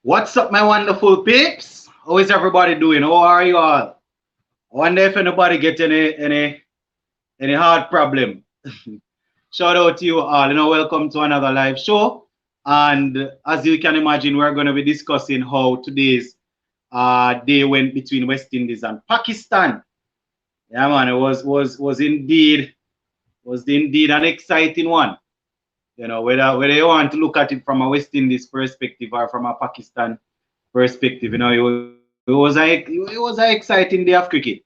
What's up, my wonderful peeps? How is everybody doing? How are you all? I wonder if anybody get any heart problem. Shout out to you all. Welcome to another live show. And as you can imagine, we're going to be discussing how today's day went between West Indies and Pakistan. Yeah, man, it was indeed an exciting one. Whether you want to look at it from a West Indies perspective or from a Pakistan perspective, it was an exciting day of cricket.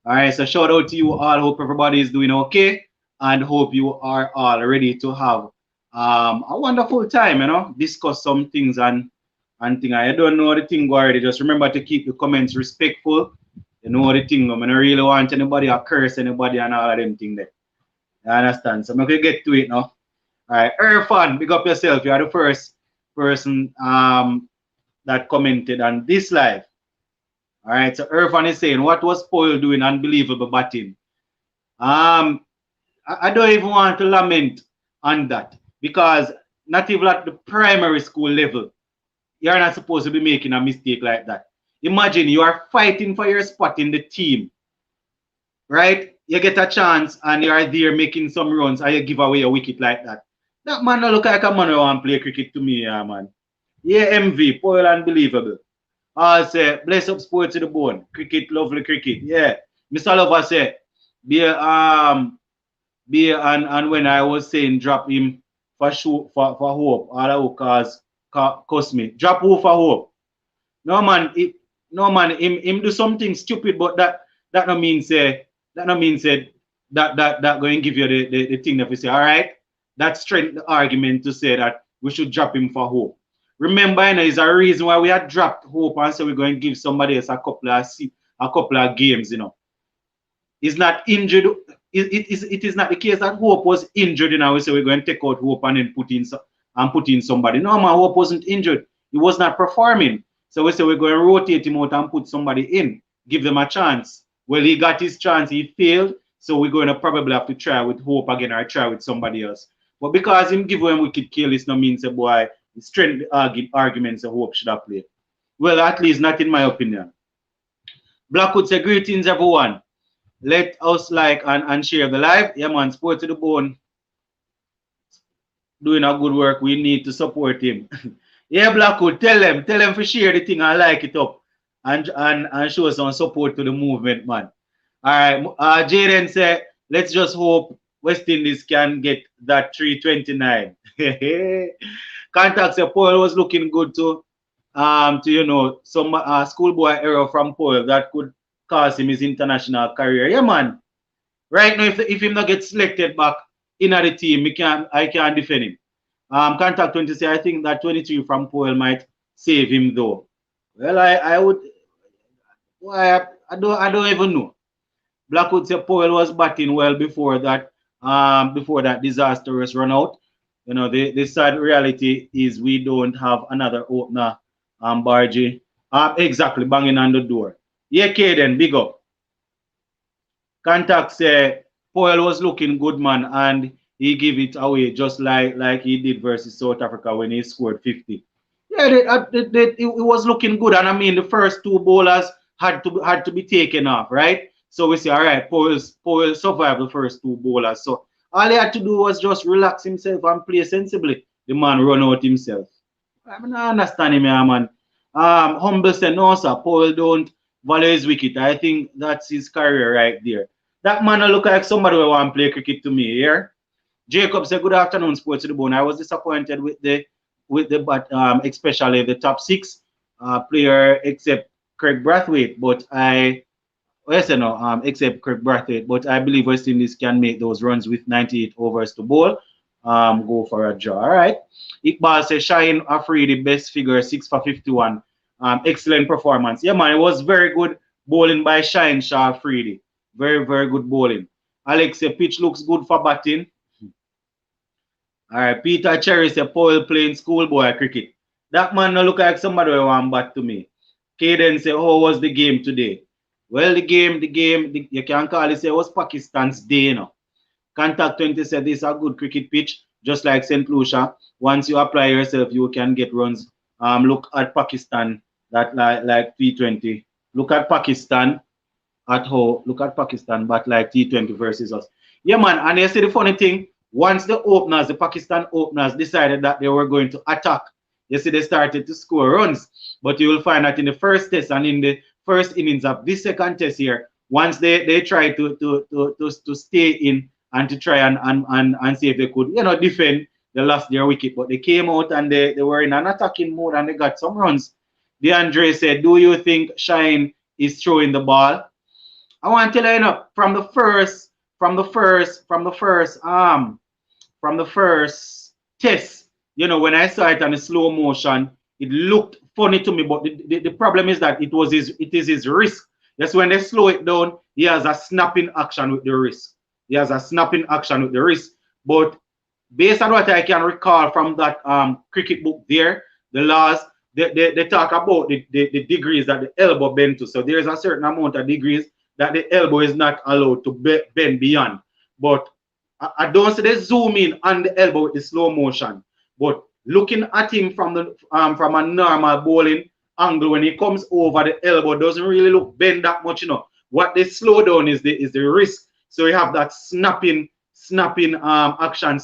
All right, so shout out to you all. Hope everybody is doing okay, and hope you are all ready to have a wonderful time. Discuss some things and thing. I don't know the thing already. Just remember to keep the comments respectful. You know the thing. I don't really want anybody to curse anybody and all of them thing there. You understand? So I'm gonna get to it now. All right, Irfan, big up yourself. You are the first person that commented on this live. All right, so Irfan is saying, what was Paul doing? Unbelievable batting. I don't even want to lament on that because not even at the primary school level, you're not supposed to be making a mistake like that. Imagine you are fighting for your spot in the team, right? You get a chance and you are there making some runs and you give away a wicket like that. That man don't look like a man who want to play cricket to me, yeah, man. Yeah, MV, Paul unbelievable. I say, bless up sport to the bone. Cricket, lovely cricket. Yeah. Mr. Lover say, be and when I was saying drop him for hope, all I will cost me. Drop who for hope. No man, him do something stupid, but that no mean say that going to give you the thing that we say, all right, that strength the argument to say that we should drop him for hope. Remember, is a reason why we had dropped hope and so we're going to give somebody else a couple of games, He's not injured. It is not the case that Hope was injured, we say we're going to take out Hope and then put in somebody. No, man, Hope wasn't injured. He was not performing. So we say we're going to rotate him out and put somebody in, give them a chance. Well, he got his chance, he failed. So we're going to probably have to try with Hope again or try with somebody else. But because him give him wicked kill, it's no means a boy strength arguments of Hope should have played. Well, at least not in my opinion. Blackwood say greetings everyone. Let us like and share the live. Yeah, man, Sport to the Bone doing a good work. We need to support him. Yeah, Blackwood, tell them to share the thing and like it up and show some support to the movement, man. All right, Jaden said, let's just hope West Indies can get that 329. Contact said Paul was looking good to some schoolboy error from Paul that could cost him his international career. Yeah, man. Right now, if him not get selected back in the team, I can't defend him. Contact 20 say I think that 23 from Paul might save him though. Well, I would. Well, I don't even know. Blackwood said Paul was batting well before that disastrous run out. The sad reality is we don't have another opener, Bargy. Exactly, banging on the door. Yeah, Kaden, big up. Contact say Paul was looking good, man, and he give it away just like he did versus South Africa when he scored 50. Yeah, it was looking good, and I mean the first two bowlers had to be taken off, right? So we say, all right, Paul survived the first two bowlers. So all he had to do was just relax himself and play sensibly. The man run out himself. I mean, I understand him, yeah, man. Humble said, no, sir, Paul don't value his wicket. I think that's his career right there. That man look like somebody who want to play cricket to me here. Jacob said, good afternoon, Sports to the Bone. I was disappointed with but especially the top six player except Craig Brathwaite, but except Craig Brathwaite, but I believe West Indies can make those runs with 98 overs to bowl. Go for a draw. All right. Iqbal says Shaheen Afridi, best figure, 6 for 51. Excellent performance. Yeah, man, it was very good bowling by Shaheen Shah Afridi. Very, very good bowling. Alex said pitch looks good for batting. All right, Peter Cherry said Paul playing schoolboy cricket. That man no look like somebody who want bat to me. Caden said, how was the game today? Well, the game, you can call it, say, it was Pakistan's day, Contact 20 said this is a good cricket pitch, just like St. Lucia. Once you apply yourself, you can get runs look at Pakistan that like T20. Look at Pakistan at how look at Pakistan but like T20 versus us. Yeah, man. And you see the funny thing, once the Pakistan openers decided that they were going to attack, you see they started to score runs. But you will find that in the first test and in the first innings of this second test here, once they try to stay in and to try and see if they could, defend, they lost their wicket. But they came out and they were in an attacking mode and they got some runs. DeAndre said, do you think Shine is throwing the ball? I want to tell you, from the first test, when I saw it on the slow motion, it looked funny to me. But the problem is that it is his wrist. That's when they slow it down, he has a snapping action with the wrist. But based on what I can recall from that cricket book there, the laws, they talk about the degrees that the elbow bend to. So there's a certain amount of degrees that the elbow is not allowed to bend beyond. But I don't see they zoom in on the elbow with the slow motion. But looking at him from a normal bowling angle, when he comes over, the elbow doesn't really look bend that much, What they slow down is the wrist. So you have that snapping action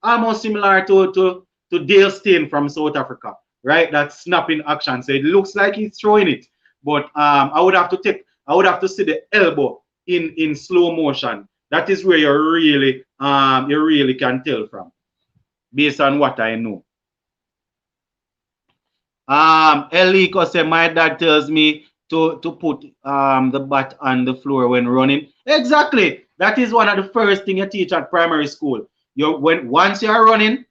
almost similar to Dale Steyn from South Africa, right? That snapping action. So it looks like he's throwing it, but I would have to see the elbow in slow motion. That is where you really can tell from, based on what I know. Eliko said, my dad tells me to put the bat on the floor when running. Exactly. That is one of the first things you teach at primary school. Once you're running,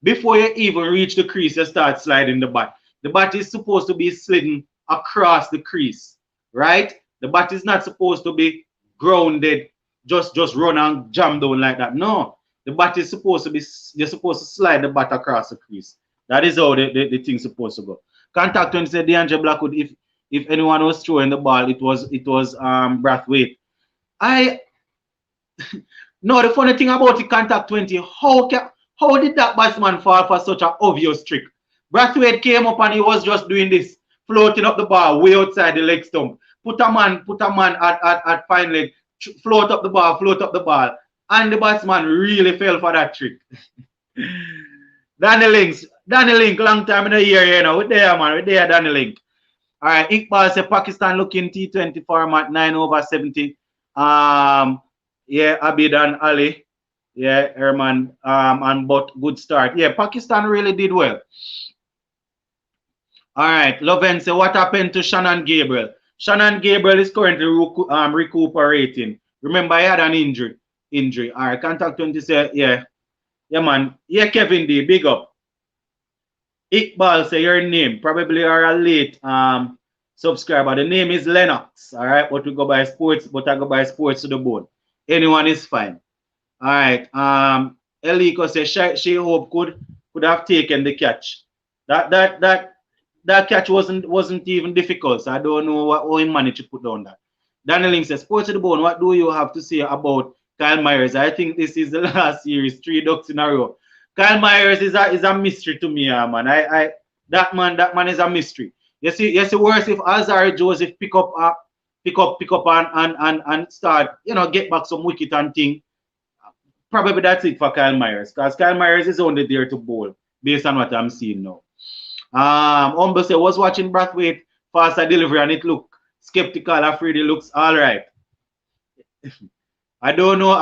before you even reach the crease, you start sliding the bat. The bat is supposed to be slidden across the crease, right? The bat is not supposed to be grounded, just run and jam down like that. No, the bat is supposed to be, you're supposed to slide the bat across the crease. That is how the thing's supposed to go. Contact 20 said DeAndre Blackwood, if anyone was throwing the ball, it was Brathwaite. No, the funny thing about the Contact 20, how did that batsman fall for such an obvious trick? Brathwaite came up and he was just doing this, floating up the ball way outside the leg stump. Put a man at fine leg, float up the ball, and the batsman really fell for that trick. Danny Link, long time in the year, we're there, man, we're there, Danny Link. All right, Iqbal said Pakistan looking T20 format 9/70. Yeah, Abid and Ali. Yeah, Herman, and but good start. Yeah, Pakistan really did well. All right, Loven said, what happened to Shannon Gabriel? Shannon Gabriel is currently recuperating. Remember, he had an injury. All right, Contact 20 said, yeah, man. Yeah, Kevin D, big up. Iqbal say your name. Probably are a late subscriber. The name is Lennox. All right, but we go by sports, but I go by sports to the bone. Anyone is fine. All right. Eliko says she hope could have taken the catch. That catch wasn't even difficult. So I don't know how he managed to put down that. Daniel Link says, Sports to the Bone, what do you have to say about Kyle Myers? I think this is the last series, 3 ducks in a row. Kyle Myers is a mystery to me, man. That man is a mystery. You see, worse if Azar Joseph pick up and start, get back some wicket and thing. Probably that's it for Kyle Myers, because Kyle Myers is only there to bowl, based on what I'm seeing now. Humble say, was watching Brathwaite faster delivery and it looked skeptical. Afraid it looks all right. I don't know.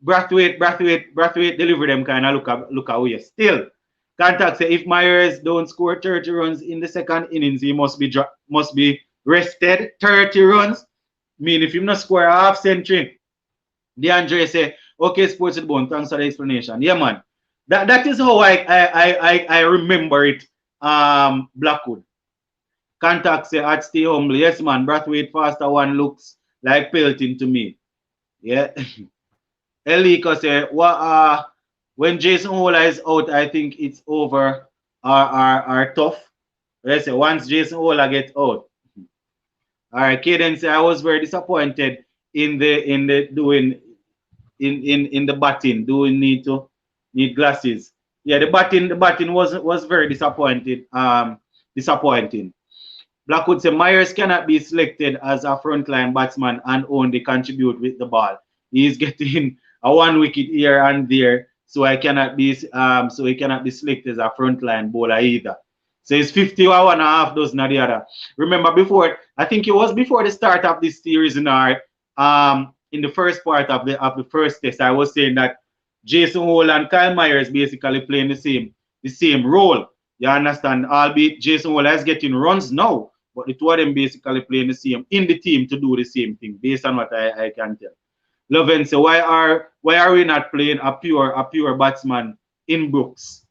Brathwaite delivery them kind of look away. Still, Contact say if Myers don't score 30 runs in the second innings, he must be rested. 30 runs. Mean if you not score a half century. DeAndre say, okay, Sports to the Bone, thanks for the explanation. Yeah, man. That is how I remember it. Blackwood. Contact say at stay humble. Yes, man. Brathwaite faster one looks like pelting to me. Yeah. Eliko say, when Jason Hola is out, I think it's over are tough. Let's say once Jason Hola gets out. All right, Caden say I was very disappointed in the batting. Do we need glasses? Yeah, the batting was very disappointing. Blackwood said Myers cannot be selected as a frontline batsman and only contribute with the ball. He is getting a one wicket here and there, so he cannot be selected as a frontline bowler either. So it's 51 and a half dozen of the other. Remember before, I think it was before the start of this series in the first part of the first test, I was saying that Jason Hole and Kyle Myers basically playing the same role. You understand? Albeit Jason Hole is getting runs now, but the two of them basically playing the same in the team to do the same thing, based on what I can tell. Loven say, why are we not playing a pure batsman in Brooks?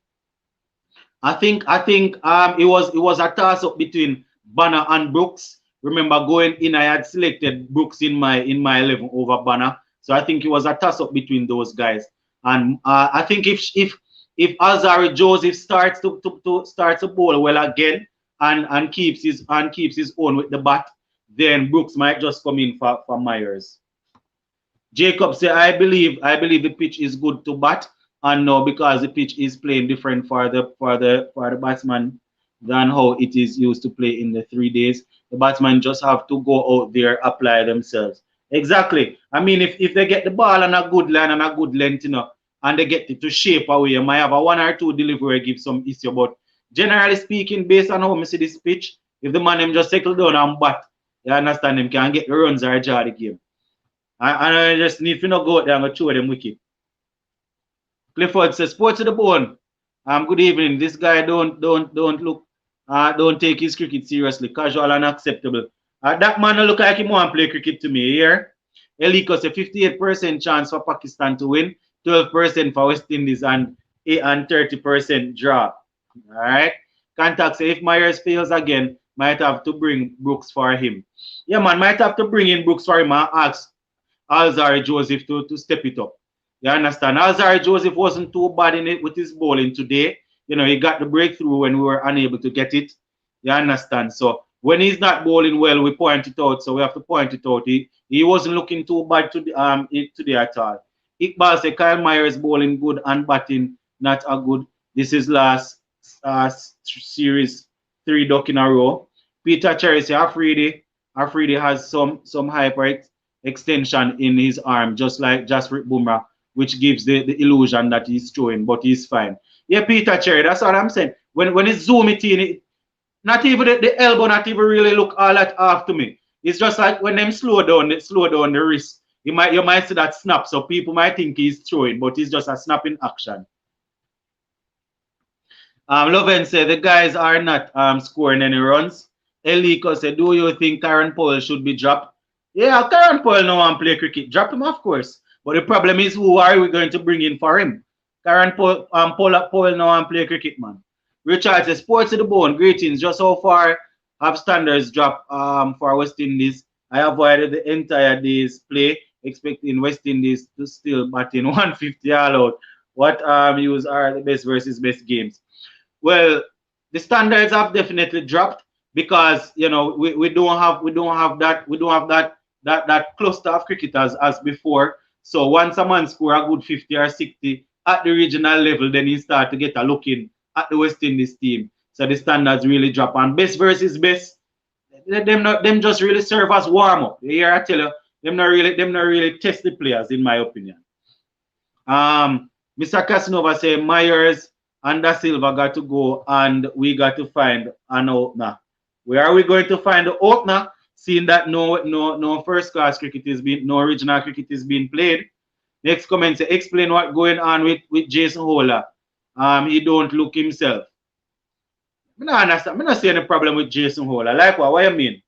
I think it was a toss up between Banner and Brooks. Remember going in, I had selected Brooks in my 11 over Banner, so I think it was a toss up between those guys. And I think if Alzarri Joseph starts to bowl well again and keeps his own with the bat, then Brooks might just come in for Myers. Jacob say, I believe the pitch is good to bat, and no, because the pitch is playing different for the batsman than how it is used to play in the 3 days. The batsmen just have to go out there, apply themselves. Exactly. I mean, if they get the ball on a good line and a good length, and they get it to shape away, you might have a one or two delivery give some issue. But generally speaking, based on how I see this pitch, if the man him just settle down and bat, you understand, him can get the runs or draw the game. And I just need to not go out there and throw them wicked. Clifford says, "Sports to the bone. Good evening. This guy don't take his cricket seriously. Casual and acceptable. That man look like he want to play cricket to me here. Eliko says 58% chance for Pakistan to win, 12% for West Indies, and 30% draw. All right. Contact say if Myers fails again, might have to bring Brooks for him. Yeah, man, might have to bring in Brooks for him and ask Alzarri Joseph to step it up. You understand? Alzarri Joseph wasn't too bad in it with his bowling today. He got the breakthrough when we were unable to get it. You understand? So when he's not bowling well, we point it out. So we have to point it out. He wasn't looking too bad today at all. Iqbal said Kyle Myers bowling good and batting not a good. This is last series 3 duck in a row. Peter Cherry said Afridi has some hyper extension in his arm, just like Jasprit Bumrah, which gives the illusion that he's throwing, but he's fine. Yeah, Peter Cherry, that's what I'm saying. When it's zoom it in, not even the elbow, not even really look all that off to me. It's just like when them slow down the wrist, you might see that snap, so people might think he's throwing, but it's just a snapping action. Loven said the guys are not scoring any runs. Eliko said, do you think Kieran Powell should be dropped? Yeah, Kieran Powell no one play cricket. Drop him, of course. But the problem is, who are we going to bring in for him? Kieran Powell no one play cricket, man. Richard says, sports to the bone. Greetings. Just how far have standards dropped for West Indies? I avoided the entire day's play, expecting West Indies to still bat in 150 all out. What views are the best versus best games? Well, the standards have definitely dropped because we don't have that cluster of cricketers as before. So once a man score a good 50 or 60 at the regional level, then he start to get a look in at the West Indies team. So the standards really drop. And best versus best, them just really serve as warm up. Here I tell you, them not really test the players, in my opinion. Mr. Casanova say Myers and Da Silva got to go, and we got to find an opener. Where are we going to find the opener? Seeing that no first class cricket is being, no original cricket is being played. Next comment say, explain what's going on with Jason Holder. He don't look himself. I don't understand. I don't see any problem with Jason Holder. Like what? What you mean?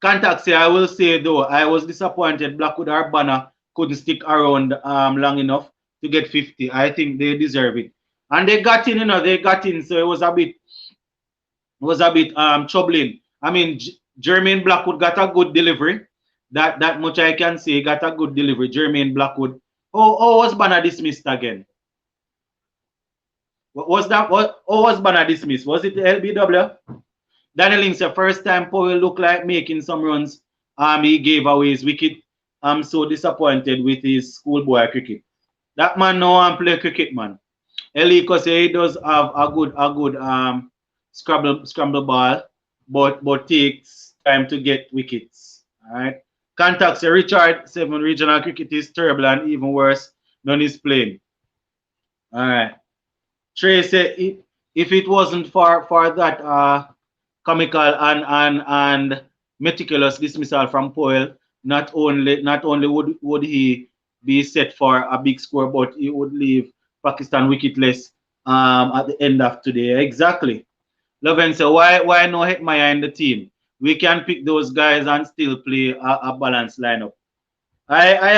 Contact say, I will say though, I was disappointed Blackwood or Banner couldn't stick around long enough to get 50. I think they deserve it. And they got in, they got in, so it was a bit troubling. I mean, Jermaine Blackwood got a good delivery. That much I can say. He got a good delivery. Jermaine Blackwood. Oh, was Banner dismissed again? What was that? How was Banner dismissed? Was it the LBW? Daniel Link said first time Powell looked like making some runs. He gave away his wicket. I'm so disappointed with his schoolboy cricket. That man no one play cricket, man. Eliko say he does have a good scramble ball, but takes time to get wickets. Alright. Contact say Richard 7 regional cricket is terrible and even worse, none is playing. Alright. Trey say if it wasn't for that comical and meticulous dismissal from Poyle, not only would he be set for a big score, but he would leave Pakistan wicketless at the end of today. Exactly. Loven said, why no Hetmyer in the team? We can pick those guys and still play a balanced lineup. I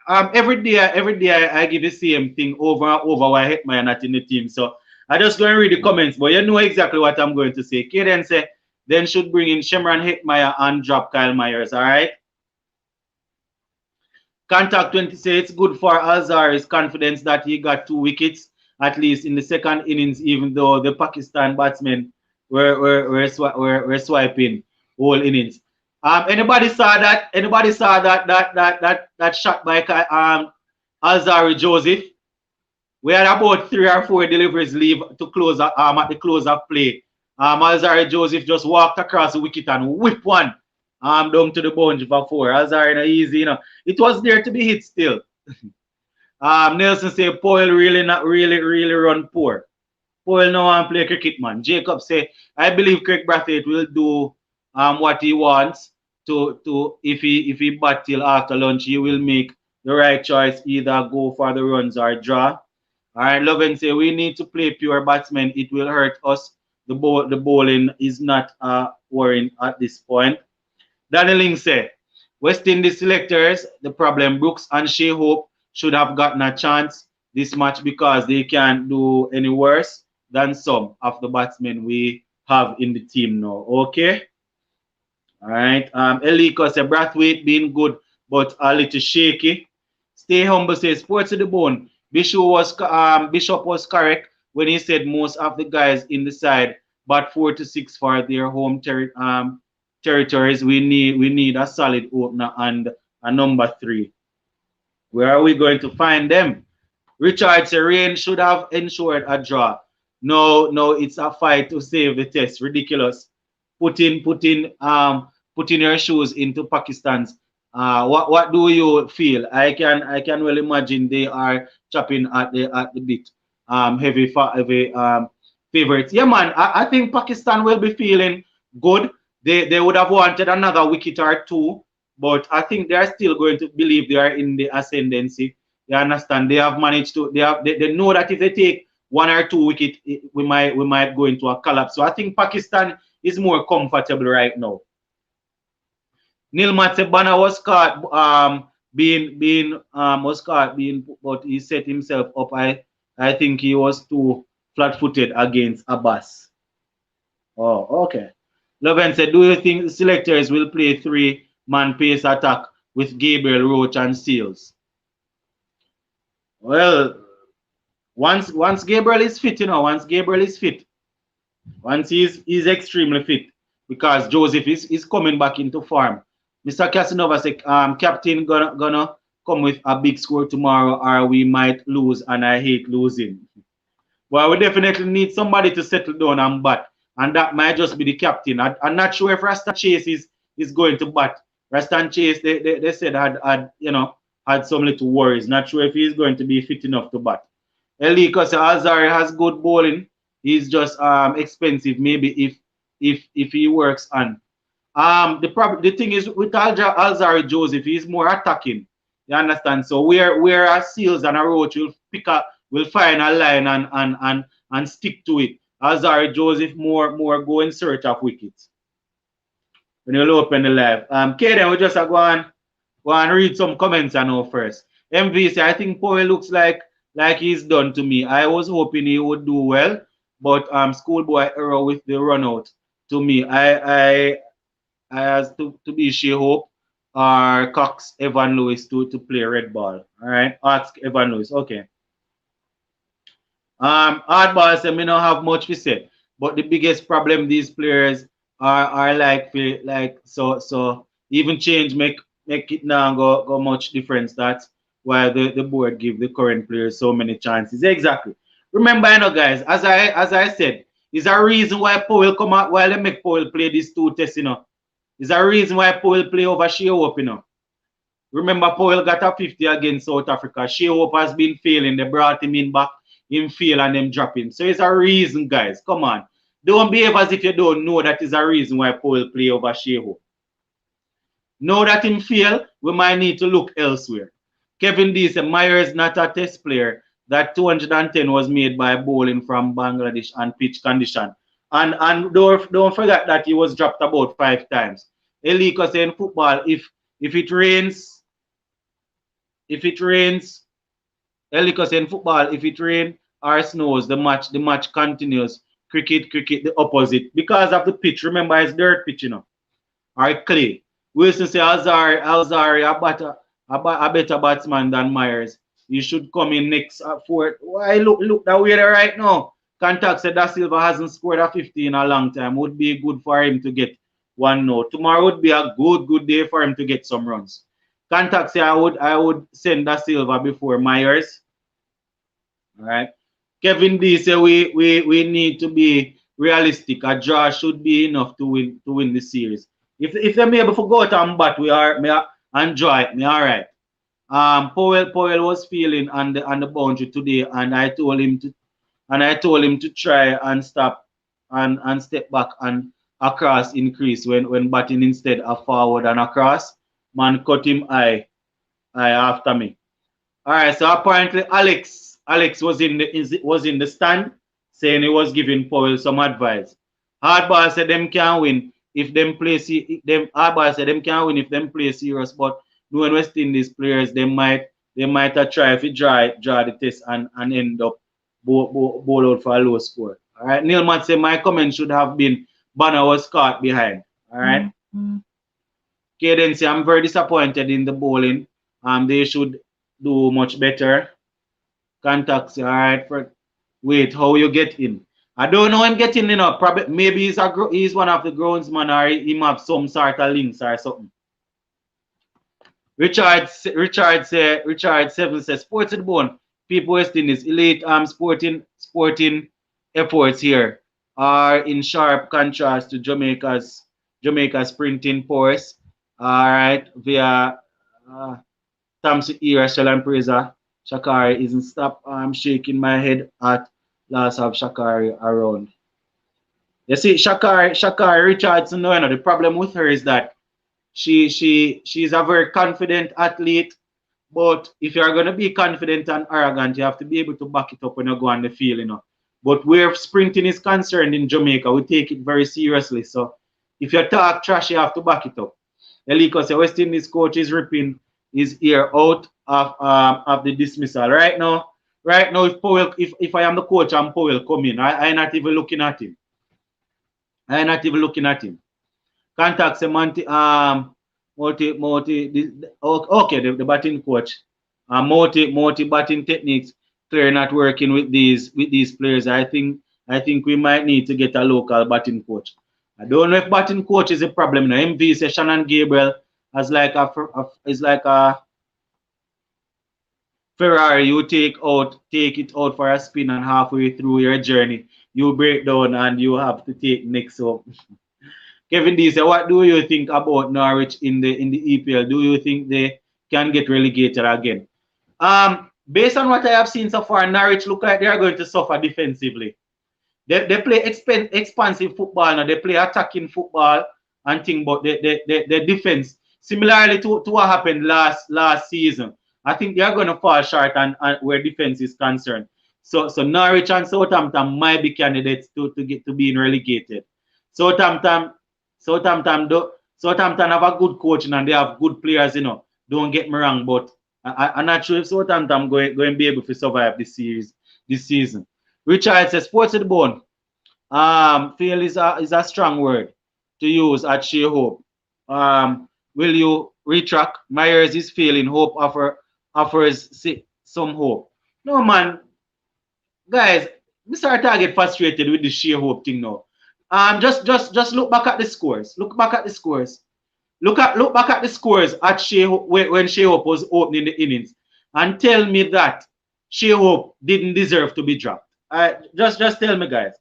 have every day I give the same thing over and over why Hetmyer not in the team. So I just go and read the comments, but you know exactly what I'm going to say. Kaden say then should bring in Shemran Hetmyer and drop Kyle Myers. All right. Contact 20 say it's good for Azhar's confidence that he got 2 wickets at least in the second innings, even though the Pakistan batsmen were swiping whole innings. Anybody saw that? Anybody saw that shot by Alzari Joseph? We had about 3 or 4 deliveries leave to close at the close of play. Alzari Joseph just walked across the wicket and whip one down to the boundary for 4. Alzari no easy, you know. It was there to be hit still. Nelson say Poyle really not really run poor. Poyle no one play cricket, man. Jacob say I believe Craig Brathwaite will do what he wants to if he bat till after lunch, he will make the right choice, either go for the runs or draw. All right, Lovin say we need to play pure batsmen. It will hurt us. The bowling is not worrying at this point. Danny Ling say West Indies selectors, the problem Brooks and Shea Hope should have gotten a chance this match because they can't do any worse than some of the batsmen we have in the team now. Okay. All right. Eliko said Brathwaite being good but a little shaky. Stay humble says sports to the bone. Bishop was correct when he said most of the guys in the side but 4 to 6 for their home territories. We need a solid opener and a number 3. Where are we going to find them? Richard Serene should have ensured a draw. No, it's a fight to save the test. Ridiculous. Putting your shoes into Pakistan's. What do you feel? I can well imagine they are chopping at the bit. Heavy favorites. Yeah, man. I think Pakistan will be feeling good. They would have wanted another wicket or 2, but I think they are still going to believe they are in the ascendancy. You understand? They have managed to. They know that if they take 1 or 2 wickets, we might go into a collapse. So I think Pakistan is more comfortable right now. Neil Matsebana was caught but he set himself up. I think he was too flat-footed against Abbas. Oh, okay. Loven said, do you think the selectors will play 3-man pace attack with Gabriel, Roach, and Seals? Well, once Gabriel is fit, once he's extremely fit, because Joseph is coming back into form. Mr. Casanova said, Captain gonna come with a big score tomorrow or we might lose, and I hate losing. Well, we definitely need somebody to settle down and bat, and that might just be the captain. I'm not sure if Rastan Chase is going to bat. Rastan Chase, they said had some little worries. Not sure if he's going to be fit enough to bat. Eliko said Azhar has good bowling. He's just expensive. Maybe if he works on. The thing is with Alzari Joseph, he's more attacking. You understand? So where our Seals and a Roach will find a line and stick to it. Alzari Joseph more go in search of wickets. When you open the live. Kaden, we just go and read some comments I know first. MV say I think Poe looks like he's done to me. I was hoping he would do well, but schoolboy error with the run out. To me, I has to be Shea Hope or Cox Evan Lewis to play red ball. All right, ask Evan Lewis. Okay. Hardball said me don't have much to say, but the biggest problem these players are like so even change make it now go much difference. That why the board give the current players so many chances. Exactly. Remember, you know, guys, as I said, is a reason why Powell come out, why they make Powell play these two tests, you know. Is a reason why Powell play over Shea Hope, you know. Remember, Powell got a 50 against South Africa. Shea Hope has been failing. They brought him in back, him fail and them drop him. So it's a reason, guys. Come on. Don't behave as if you don't know that is a reason why Powell play over Shea Hope. Now that him fail, we might need to look elsewhere. Kevin D said Myers not a test player. That 210 was made by bowling from Bangladesh and pitch condition. And don't forget that he was dropped about 5 times. Eliko said in football, if it rains, Eliko said in football, if it rains or snows, the match continues. Cricket, the opposite. Because of the pitch. Remember, it's dirt pitch, you know. Or clay. Wilson say Alzari a better batsman than Myers. He should come in next fourth. Why look that way there right now? Contact said Da Silva hasn't scored a 50 in a long time. Would be good for him to get one now. Tomorrow would be a good day for him to get some runs. Contact say I would send Da Silva before Myers. All right. Kevin D say we need to be realistic. A draw should be enough to win the series. If they're able to go out and bat, me enjoy it. Me all right. Powell was feeling on the boundary today, and I told him to try and stop and step back and across increase when batting instead of forward and across. Man cut him eye after me. All right. So apparently Alex was in the stand saying he was giving Powell some advice. Hardball said them can't win if them play Hardball said them can't win if them play serious, but knowing West Indies players, they might try if you draw the test and end up bowl out for a low score. All right. Neil Matt said my comment should have been Banner was caught behind. All right. Caden say I'm very disappointed in the bowling. They should do much better. Contacts, all right. Wait, how you get in? I don't know him getting in. Probably maybe he's one of the groundsman or he have some sort of links or something. Richard Seven says Sports at the Bone. People West Indies elite sporting efforts here are in sharp contrast to Jamaica's sprinting force. All right, via Thompson era, Shell and Praiser. Shakari isn't stopped. I'm shaking my head at loss of Shakari around. You see, Shakari Richardson, no, the problem with her is that she's a very confident athlete, but if you're going to be confident and arrogant, you have to be able to back it up when you go on the field, you know. But where sprinting is concerned in Jamaica, we take it very seriously. So if you talk trash, you have to back it up. Eliko says West Indies coach is ripping his ear out of the dismissal. Right now, if Powell, if I am the coach and Powell come in, I'm not even looking at him. Contact say okay, the batting coach. Multi batting techniques clear not working with these players. I think we might need to get a local batting coach. I don't know if batting coach is a problem. No, MV says Shannon Gabriel is like a Ferrari. You take it out for a spin, and halfway through your journey, you break down and you have to take next up. Kevin D said, what do you think about Norwich in the EPL? Do you think they can get relegated again? Based on what I have seen so far, Norwich look like they are going to suffer defensively. They play expansive football now. They play attacking football and thing, but the defense, similarly to what happened last season, I think they are going to fall short and where defense is concerned. So Norwich and Southampton might be candidates to get to being relegated. Southampton have a good coach and they have good players, you know. Don't get me wrong, but I'm not sure if Southampton going to be able to survive this season. Richard says, Sports at the Bone. Fail is a strong word to use at Shea Hope. Will you retract? Myers is failing. Hope offers some hope. No, man. Guys, we start to get frustrated with the Shea Hope thing now. Just look back at the scores. Look back at the scores. Look back at the scores at Shea Hope when Shea Hope was opening the innings. and tell me that Shea Hope didn't deserve to be dropped. Just tell me, guys.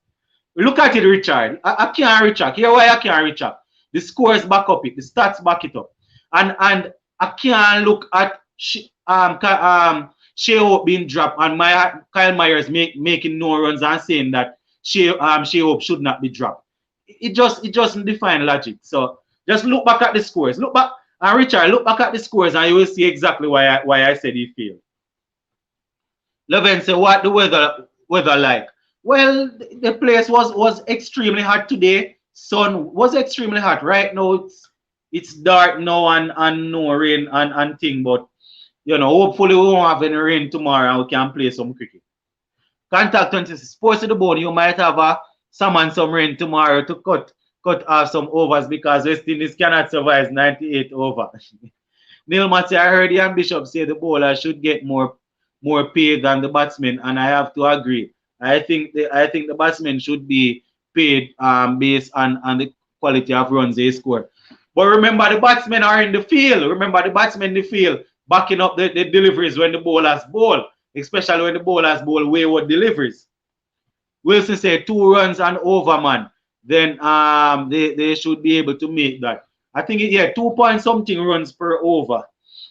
Look at it, Richard. I can't Richard. Here why I can't Richard. The scores back up it. The stats back it up. And I can't look at Shea Hope being dropped and Kyle Myers making no runs and saying that Shea Hope should not be dropped. It doesn't define logic. So just look back at the scores. Look back, and Richard, look back at the scores and you will see exactly why I said he failed. Leven said, what the weather like? Well, the place was extremely hot today. Sun was extremely hot. Right now it's dark now and no rain and thing, but you know, hopefully we won't have any rain tomorrow and we can play some cricket. Contact 26 Sports to the Bone. You might have some rain tomorrow to cut off some overs because West Indies cannot survive 98 over. Neil Matty, I heard Ian Bishop say the bowler should get more pay than the batsmen, and I have to agree. I think the batsmen should be paid based on the quality of runs they score. But remember, the batsmen are in the field. Remember, the batsmen in the field backing up the deliveries when the bowlers bowl, especially when the bowlers bowl wayward deliveries. Wilson said 2 runs and over, man. Then they should be able to make that. I think 2 point something runs per over.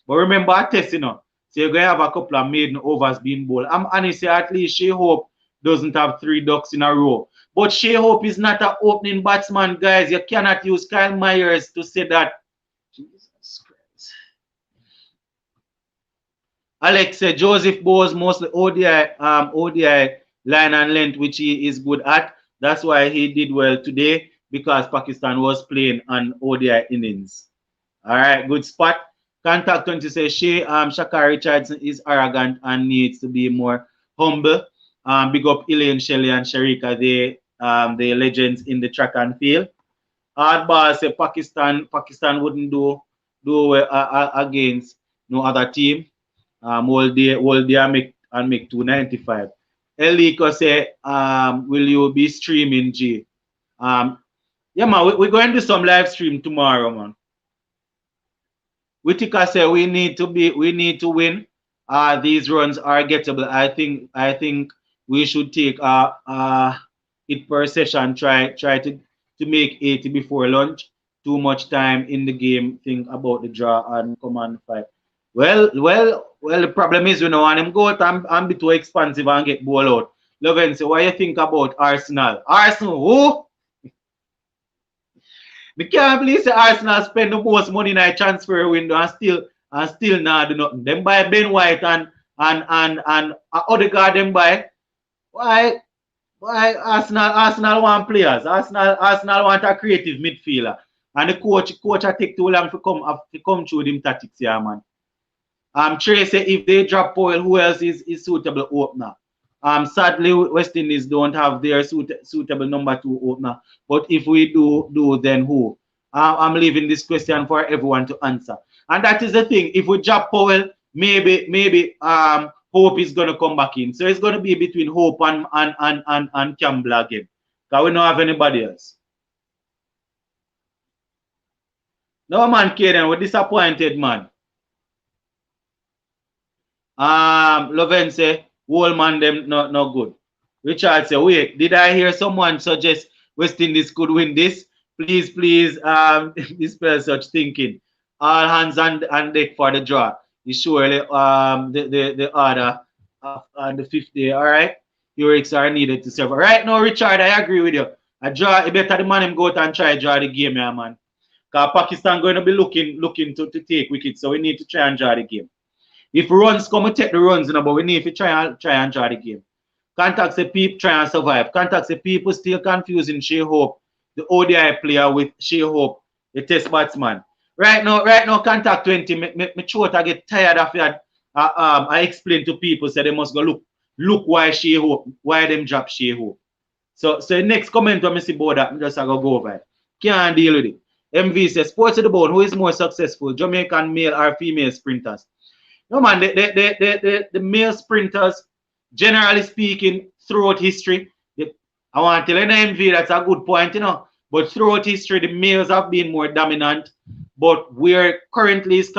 But remember, I test, you know. So you're going to have a couple of maiden overs being bowled. I'm honest, at least Shea Hope doesn't have 3 ducks in a row. But Shea Hope is not an opening batsman, guys. You cannot use Kyle Myers to say that. Jesus Christ. Alex said Joseph Bowes mostly ODI line and length, which he is good at. That's why he did well today, because Pakistan was playing an ODI innings. All right, good spot. Contact 20 says Shaka Richardson is arrogant and needs to be more humble. Big up Elaine, Shelley, and Sharika, the legends in the track and field. Hardball say Pakistan wouldn't do against no other team. All day make 295. Eliko say, will you be streaming, G? Yeah, man, we're going to do some live stream tomorrow, man. Whitaker say we need to win. These runs are gettable. I think we should take it per session. Try to make 80 before lunch. Too much time in the game. Think about the draw and command fight. Well, the problem is, you know, when them go out and be too expensive and get ball out. Loven, so what you think about Arsenal? Arsenal, who? I can't believe Arsenal spend the most money in a transfer window and still not do nothing. Them buy Ben White and Odegaard them buy. Why Arsenal want players? Arsenal want a creative midfielder. And the coach I take too long to come through them tactics here, man. Trey say if they drop Powell, who else is suitable opener? Sadly, West Indies don't have their suitable number 2 opener. But if we do, then who? I'm leaving this question for everyone to answer. And that is the thing. If we drop Powell, maybe Hope is gonna come back in. So it's gonna be between Hope and Campbell again. Because we don't have anybody else. No man, Kaden, we're disappointed, man. Loven say, Wallman them not good. Richard say, wait, did I hear someone suggest West Indies could win this? Please, dispel such thinking. All hands on deck for the draw. Is surely the order on the 5th day. All right, heroics are needed to serve. Right now, Richard, I agree with you. I draw. It better the man him go out and try draw the game, yeah, man. Because Pakistan going to be looking to take wickets, so we need to try and draw the game. If runs come, we take the runs, you know, but we need to try and draw the game. Contact say people try and survive. Contact say people still confusing Shea Hope, the ODI player, with Shea Hope, the test batsman. Right now, Contact 20, me throat I get tired of that. I explain to people, say they must go look why Shea Hope, why them drop Shea Hope. So next comment when I see about that, I'm just go over it. Can't deal with it. MV says, Sports of the Bone, who is more successful, Jamaican male or female sprinters? No man, the male sprinters, generally speaking, throughout history, I want to tell you, MV, that's a good point, you know. But throughout history, the males have been more dominant. But where currently is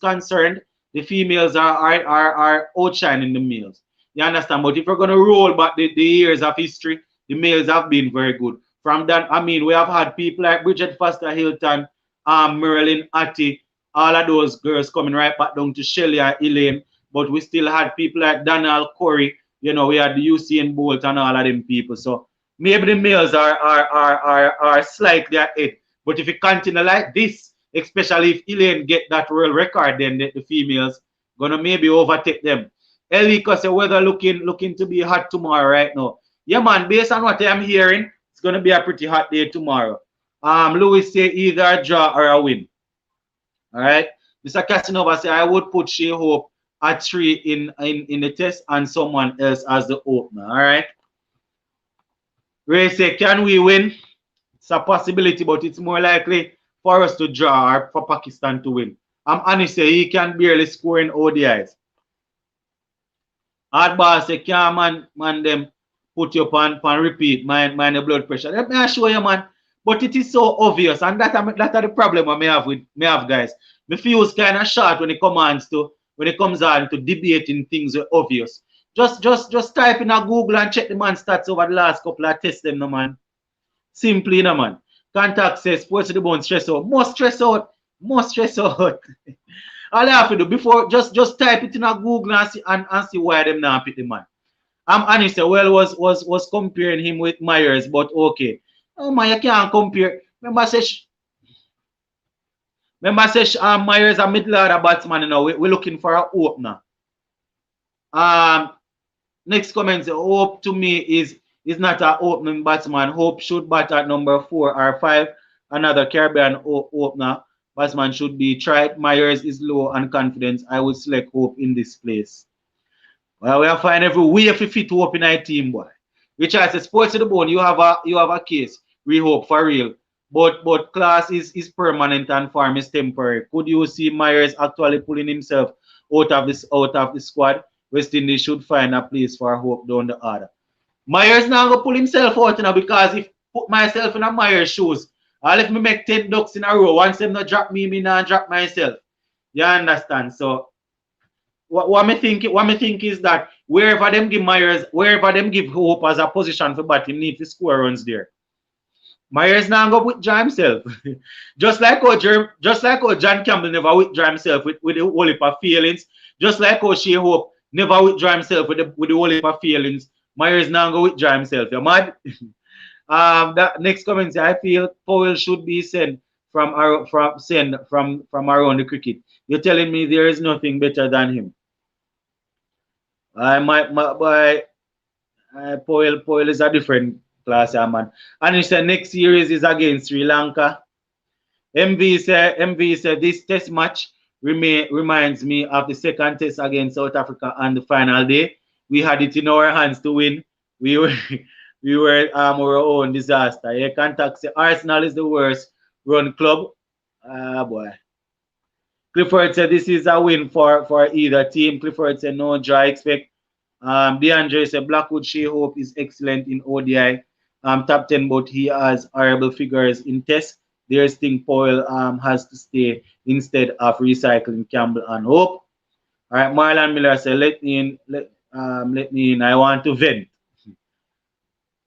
concerned, the females are outshining the males. You understand? But if we're gonna roll back the years of history, the males have been very good. From that, I mean, we have had people like Bridget Foster Hilton, Marilyn Atty, all of those girls coming right back down to Shelly and Elaine. But we still had people like Donald Corey, you know, we had the Usain Bolt and all of them people. So maybe the males are slightly ahead. But if it continue like this, especially if Elaine get that world record, then the females gonna maybe overtake them. Elika say weather looking to be hot tomorrow right now. Yeah man, based on what I'm hearing, it's gonna be a pretty hot day tomorrow. Louis say either a draw or a win. All right. Mr. Casanova say I would put Shea Hope at 3 in the test and someone else as the opener. All right. Ray say, can we win? It's a possibility, but it's more likely for us to draw or for Pakistan to win. I'm honest, say he can barely score in ODIs. Hardball say, can man them put you on repeat, mind the blood pressure. Let me assure you, man. But it is so obvious, and that are the problem I may have with guys. Me feels kind of short when it comes on to debating things are obvious. Just type in a Google and check the man stats over the last couple of tests them, no man. Simply, no man. Contact says sports to the bone stress out. Must stress out. Must stress out. All I have to do before just type it in a Google and see why them not pick the man. I'm honest, well was comparing him with Myers, but okay. Oh man, you can't compare. Remember say Myers a middle order batsman, you know. We're looking for an opener. Next comment say Hope to me is not an opening batsman. Hope should bat at number 4 or 5. Another Caribbean opener batsman should be tried. Myers is low on confidence. I would select Hope in this place. Well, we have find every way if you fit Hope in our team, boy. Which I say sports to the bone, you have a case. We hope for real. But class is permanent and form is temporary. Could you see Myers actually pulling himself out of the squad? West Indies should find a place for Hope down the order. Myers now go pull himself out, you know, because if put myself in a Myers shoes, I'll if me make 10 ducks in a row, once them not drop me not drop myself. You understand? So what me think is that wherever them give Hope as a position for batting, need to score runs there. Myers now go withdraw himself. just like how John Campbell never withdraw himself with the whole heap of feelings. Just like how Shea Hope never withdraw himself with the whole heap of feelings. Myers now go withdraw himself. You mad? That next comment say, I feel Powell should be sent from around the cricket. You're telling me there is nothing better than him. Powell is a different class, man. And he said next series is against Sri Lanka. MV said this test match reminds me of the second test against South Africa on the final day. We had it in our hands to win. We were our own disaster. Yeah, contact say Arsenal is the worst run club. Boy. Clifford said this is a win for either team. Clifford said no draw expect. DeAndre said Blackwood Shea Hope is excellent in ODI. Top 10, but he has horrible figures in test. There's thing Powell has to stay instead of recycling Campbell and Hope. All right, Marlon Miller said let me in. I want to vent.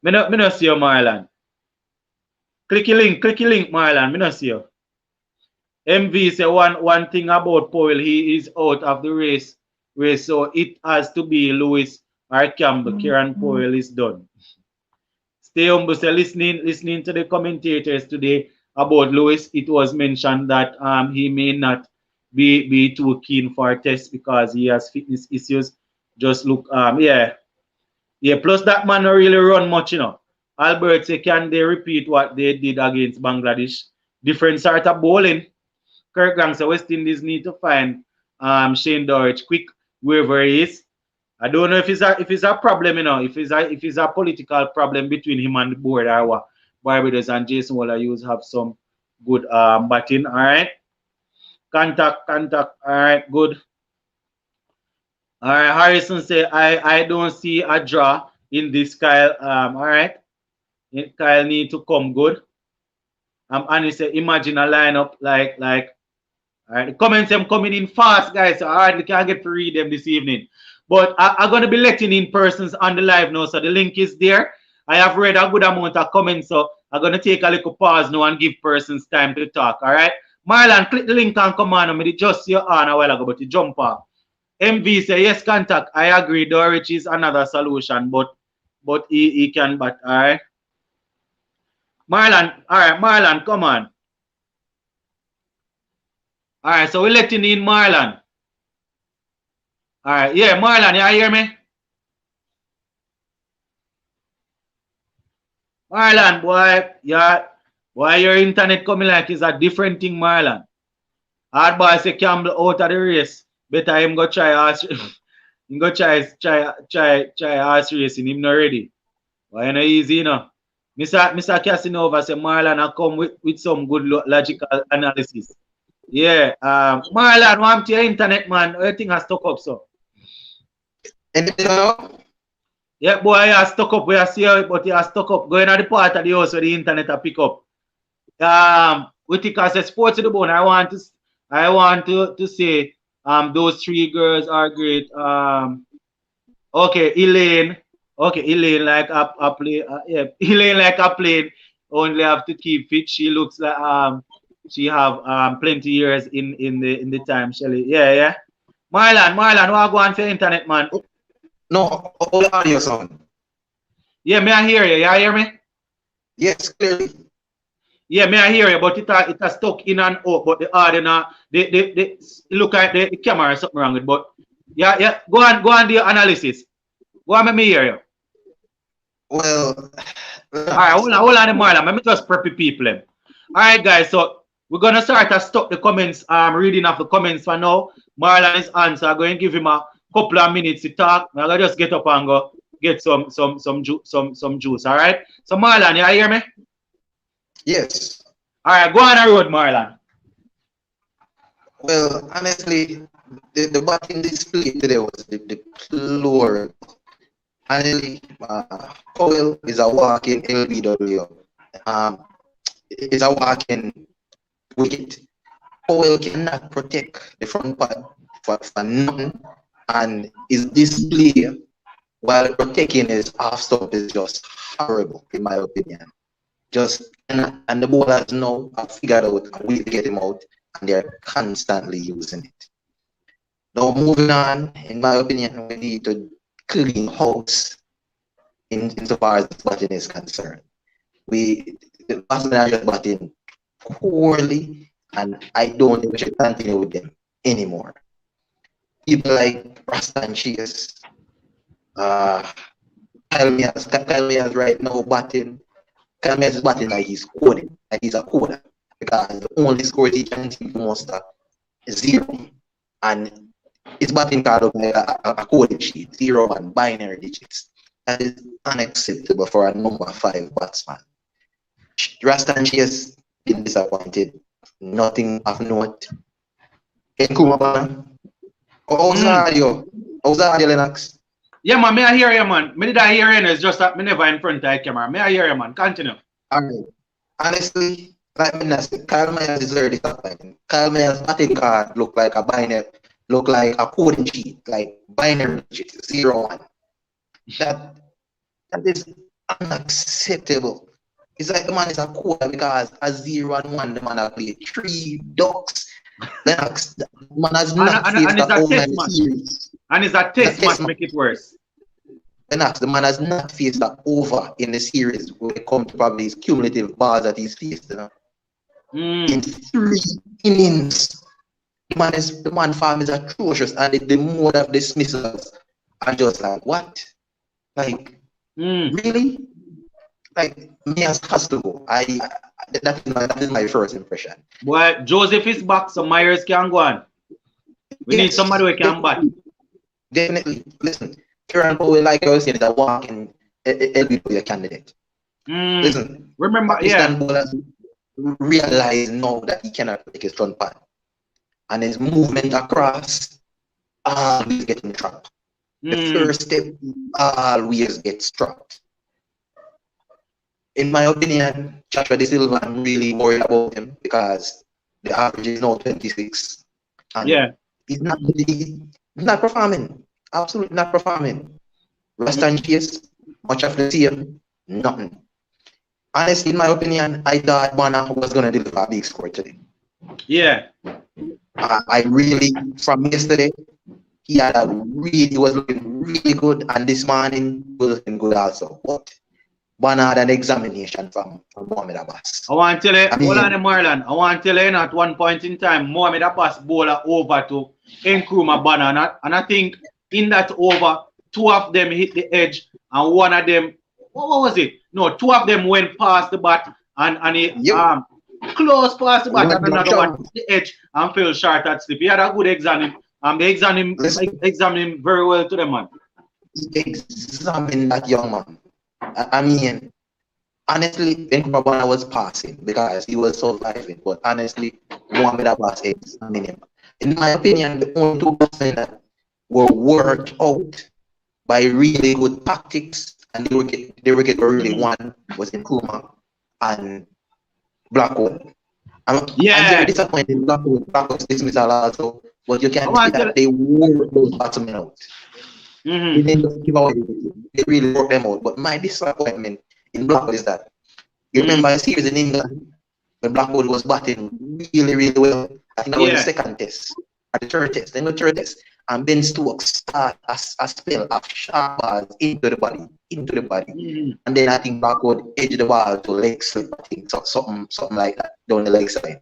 Me no see you, Marlon. Clicky link, Marlon. Me no see you. MV say one thing about Powell, he is out of the race, so it has to be Lewis or Campbell. Kieran Powell is done. Stay humble. Say listening to the commentators today about Lewis, it was mentioned that he may not be too keen for tests because he has fitness issues. Just look, yeah. Plus that man don't really run much, you know. Albert say, can they repeat what they did against Bangladesh? Different sort of bowling. Kirk Gang say West Indies need to find Shane Dorich quick wherever he is. I don't know if it's a problem, you know, if it's a political problem between him and the board or what. Barbados and Jason Waller Hughes have some good batting. All right. Contact. All right, good. All right, Harrison say I don't see a draw in this Kyle. All right. Kyle need to come good. And he say imagine a lineup like All right, the comments them coming in fast, guys. So I hardly can't get to read them this evening. But I'm gonna be letting in persons on the live now, so the link is there. I have read a good amount of comments, so I'm gonna take a little pause now and give persons time to talk. All right, Marlon, click the link and come on. I mean, just your on a while ago, but you jump off. MV say yes, contact. I agree. Dorich is another solution, but he can. But all right, Marlon. All right, Marlon, come on. All right, so we're letting in Marlon. All right, yeah, Marlon, you hear me? Marlon, boy, yeah, why your internet coming like is a different thing, Marlon. Hard boy say Campbell out of the race. Better him go try horse. Him go try horse racing. Him not ready. Why not easy, you know? Mr. Casanova say Marlon I come with some good logical analysis. Yeah, Marlon, want your internet, man. Everything has stuck up, so. Anything now? Yeah, boy, I has stuck up. We are see it, but he has stuck up. Going at the part of the house where the internet will pick up. We think as a sports to the bone. I want to say those three girls are great. Okay, Elaine. Okay, Elaine like a play. Yeah, Elaine like a plane. Only have to keep fit. She looks like she have plenty years in the time, Shelly. Yeah, yeah. Marlon, what go on for internet, man? No, all audio sound. Yeah, may I hear you? You hear me? Yes, clearly. Yeah, may I hear you, but it has stuck in and out, but the audio they look at the camera or something wrong with, but yeah, go on do your analysis. Go on, let me hear you. Well, all right, hold on, Marlon. Let me just prep the people. All right, guys, so we're gonna start to stop the comments, reading of the comments for now. Marlon is on, so I'm going to give him a couple of minutes to talk. I'm gonna just get up and go get some juice. All right. So Marlon, you hear me? yes. All right, go on the road, Marlon. Well, honestly, the batting display today was deplorable. Honestly, Cowell is a walking LBW. Is a walking wicket. Cowell cannot protect the front pad for nothing, and his display while protecting his half stop is just horrible, in my opinion. And the bowlers now have figured out a way to get him out, and they're constantly using it. Now, moving on, in my opinion, we need to clean house insofar as batting is concerned. The Boston are just batting poorly, and I don't think we should continue with them anymore. People like Rastan Chase, Kyle Mayers right now batting. Kyle Mayers is batting like he's coding, like he's a coder, because the only score he can see for Monster is 0, and it's batting card up like a coding sheet, 0 and binary digits. That is unacceptable for a number 5 batsman. Rastan Chase been disappointed. Nothing of note. Nkrumah, how's the audio? How's the audio, Lennox? Yeah, man, may I hear you, man? Me did I hear you, it's just that me never in front of the camera. May I hear you, man? Continue. Alright. Honestly, like me say, Kyle Mayers is very disappointing. Kyle Mayers' batting card look like a coding sheet, like binary digits, 0 1. That is unacceptable. It's like the man is a coder because a 0 and 1, the man has played 3 ducks. Lennox, the man has not faced the whole series. And it's a test match make it worse. Lennox, the man has not faced the over in the series when it comes to probably his cumulative bars that he's faced. You know? In 3 innings. The man farm is atrocious, and the mode of dismissals are just like, what? Like, really? Like, Mayers has to go. That is my first impression. Well, Joseph is back, so Myers can go on. We need somebody who can bat. Definitely. Listen, Kieran Powell, like I was saying, is a walking LBW candidate. Listen, remember, bowlers realize now that he cannot take his front pad, and his movement across always gets in trap. The first step always gets dropped. In my opinion, Joshua De Silva, I'm really worried about him because The average is now 26. And Yeah. he's not performing. Absolutely not performing. Rust and Chase, much of the same, nothing. Honestly, in my opinion, I thought Bonner was going to deliver a big score today. Yeah. I really, from yesterday, he was looking really good, and this morning was looking good also. But Bonner had an examination from Mohamed Abbas. I want to tell you, I mean, hold on, Marlon. I want to tell you, at one point in time, Mohamed Abbas bowler over to Nkrumah Bonner, and I think in that over, two of them hit the edge, and one of them, what was it? No, two of them went past the bat, and he close past the bat, and another one hit the edge and fell short at slip. He had a good exam. They examined him very well to the man. Examine that young man. I mean, honestly, Nkrumah Bonner was passing because he was surviving, but honestly, Mohamed Abbas examined him. In my opinion, the only two batsmen that were worked out by really good tactics and the wicket were really won was Nkrumah and Blackwood. I'm very disappointed in Blackwood's dismissal also, but you can see that they wore those batsmen out. They didn't give away everything. They really worked them out. But my disappointment in Blackwood is that you remember a series in England when Blackwood was batting really, really well. I think that was the second test, or the third test, then the third test. And Ben Stokes start a spell of sharp balls into the body. And then I think Blackwood edged the ball to leg slip, I think, so, something like that, down the leg side.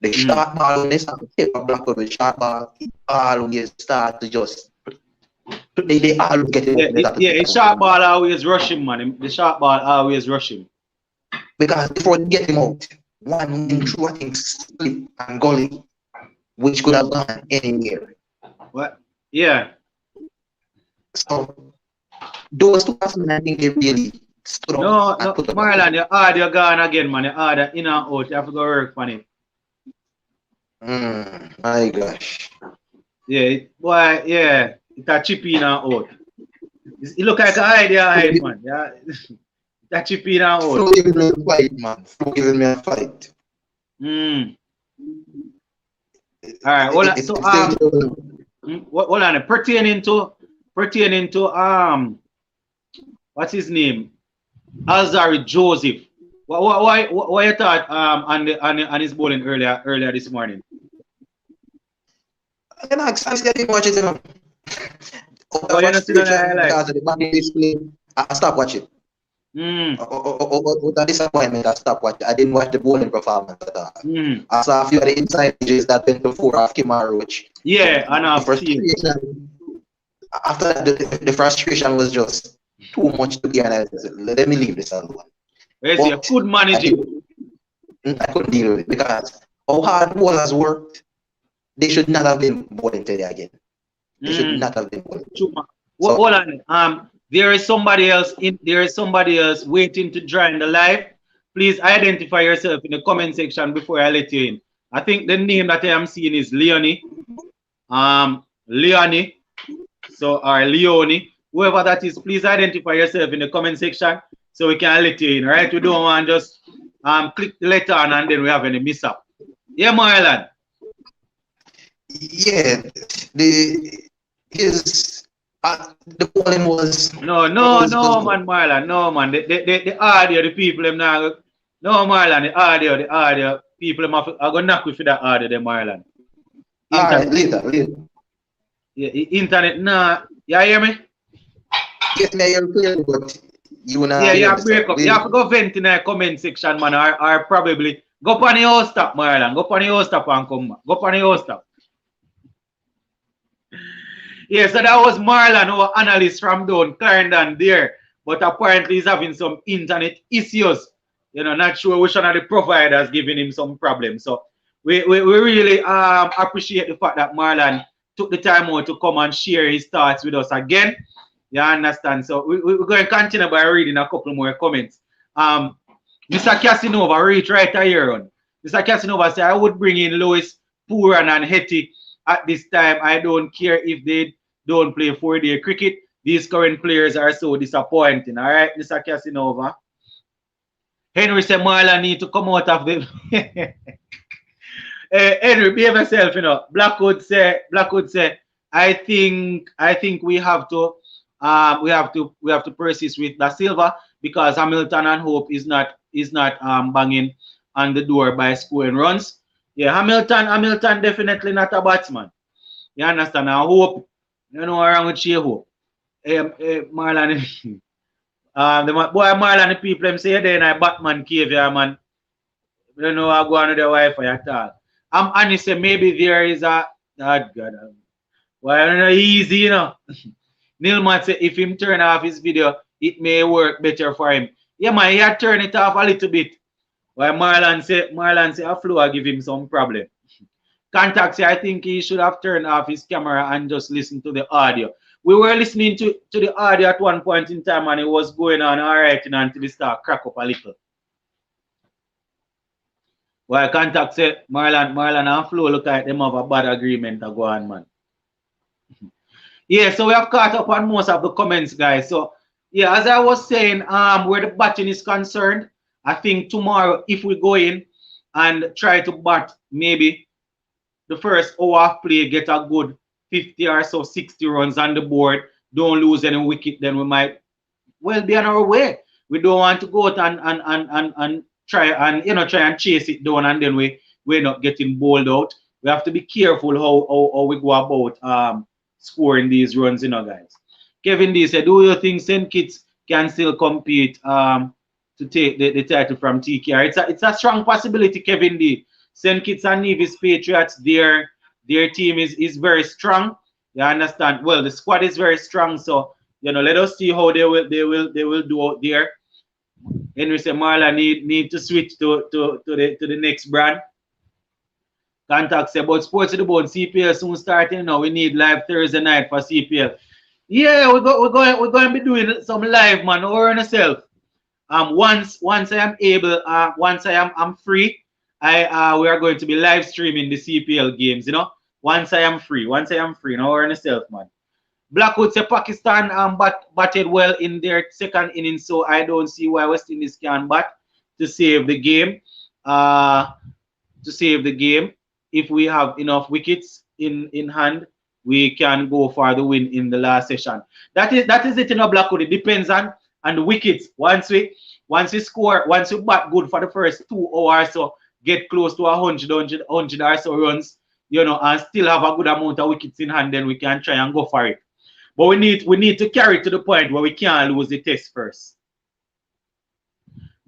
The sharp ball, when they start to hit Blackwood with sharp ball, it always start to just, they always get it. Yeah, the sharp ball always rush him, man. The sharp ball always rush him. Because before they get him out, one went through, I think, slip and gully, which could have gone anywhere. What? Yeah. So those two batsmen, I think they really stood up. No, Marlon, your audio gone again, man. Your audio in and out. You have to go work on it. My gosh. Yeah, boy, yeah. It's a chip in and out. It look like an idea, man. Yeah. It's a chip in and out. Flo giving me a fight, man. Flo giving me a fight. All right. Hold on. So, hold on. Pertaining to what's his name? Alzarri Joseph. Why you thought on his bowling earlier this morning? I didn't watch it, you know. Because of the batting display, I stopped watching. With a disappointment, I stopped watching. I didn't watch the bowling performance at all. I saw a few of the inside pages that went before of Kemar Roach. Yeah, and after that, the frustration was just too much to be honest. Let me leave this alone. You could manage it. I couldn't deal with it because how hard bowlers worked, they should not have been bowling today again. They should not have been bowling. Hold on. There is somebody else waiting to join the live. Please identify yourself in the comment section before I let you in. I think the name that I am seeing is Leonie. Leonie. So, or Leonie. Whoever that is, please identify yourself in the comment section so we can let you in. Right? We don't want to just click the letter on and then we have any mishap. Yeah, Marlon. Yeah, the bowling was no, man, Marlon, no, man. The audio, the people them now. No, Marlon, the audio, people them are gonna knock with that audio, the Marlon. Alright, later. Yeah, internet, nah. You hear me? Yes, me hear clearly, but you know. Yeah, you have to break up. You have to go vent in the comment section, man, or probably go up on the host stop, Marlon. Go up on the host stop and come back. Go up on the host stop. Yeah, so that was Marlon, our analyst from down Clarendon there. But apparently he's having some internet issues. You know, not sure which one of the providers giving him some problems. So we really appreciate the fact that Marlon took the time out to come and share his thoughts with us again. You understand? So we're going to continue by reading a couple more comments. Mr. Casanova reach right here on. Mr. Casanova said, I would bring in Lewis, Pooran and Hetty at this time. I don't care if they don't play 4-day cricket. These current players are so disappointing. All right, Mr. Casanova. Henry said Marlon need to come out of the Henry, behave yourself, you know. Blackwood say, I think we have to persist with Da Silva because Hamilton and Hope is not banging on the door by scoring runs. Yeah, Hamilton definitely not a batsman. You understand? I Hope, you know what wrong with Shea Hope. Marlon, boy Marlon the people them say they in a Batman cave here, man. I don't know how go on with the Wi-Fi at all. I'm honest, say maybe there is a God. Well, I don't know, easy, you know. Nilman said if him turn off his video, it may work better for him. Yeah, man, he had turn it off a little bit. While Marlon say a flow give him some problem. Contact say I think he should have turned off his camera and just listen to the audio. We were listening to the audio at one point in time and it was going on all right, you know, until it start crack up a little. While Contact said Marlon and Flo look like them have a bad agreement to go on, man. Yeah, so we have caught up on most of the comments, guys. So yeah, as I was saying, where the batting is concerned, I think tomorrow if we go in and try to bat maybe the first hour of play, get a good 50 or so 60 runs on the board, don't lose any wicket, then we might well be on our way. We don't want to go out and try and chase it down and then we're not getting bowled out. We have to be careful how we go about scoring these runs, you know, guys. Kevin D said, do you think St. Kitts can still compete to take the title from TKR? It's a strong possibility, Kevin D. St. Kitts and Nevis Patriots, their team is very strong. You understand? Well, the squad is very strong, so you know, let us see how they will do out there. Henry said Marla need to switch to the next brand. Contact say about Sports to the Bone, CPL soon starting now. We need live Thursday night for CPL. Yeah, we're going to be doing some live, man. Over on yourself. Once I am able, once I'm free, we are going to be live streaming the CPL games. You know, once I am free, now over on yourself, man. Blackwood say Pakistan batted well in their second inning, so I don't see why West Indies can bat to save the game. If we have enough wickets in hand, we can go for the win in the last session. That is it, you know, Blackwood. It depends on the wickets. Once we bat good for the first 2 hours, so get close to 100 or so runs, you know, and still have a good amount of wickets in hand, then we can try and go for it. But we need to carry it to the point where we can't lose the test first.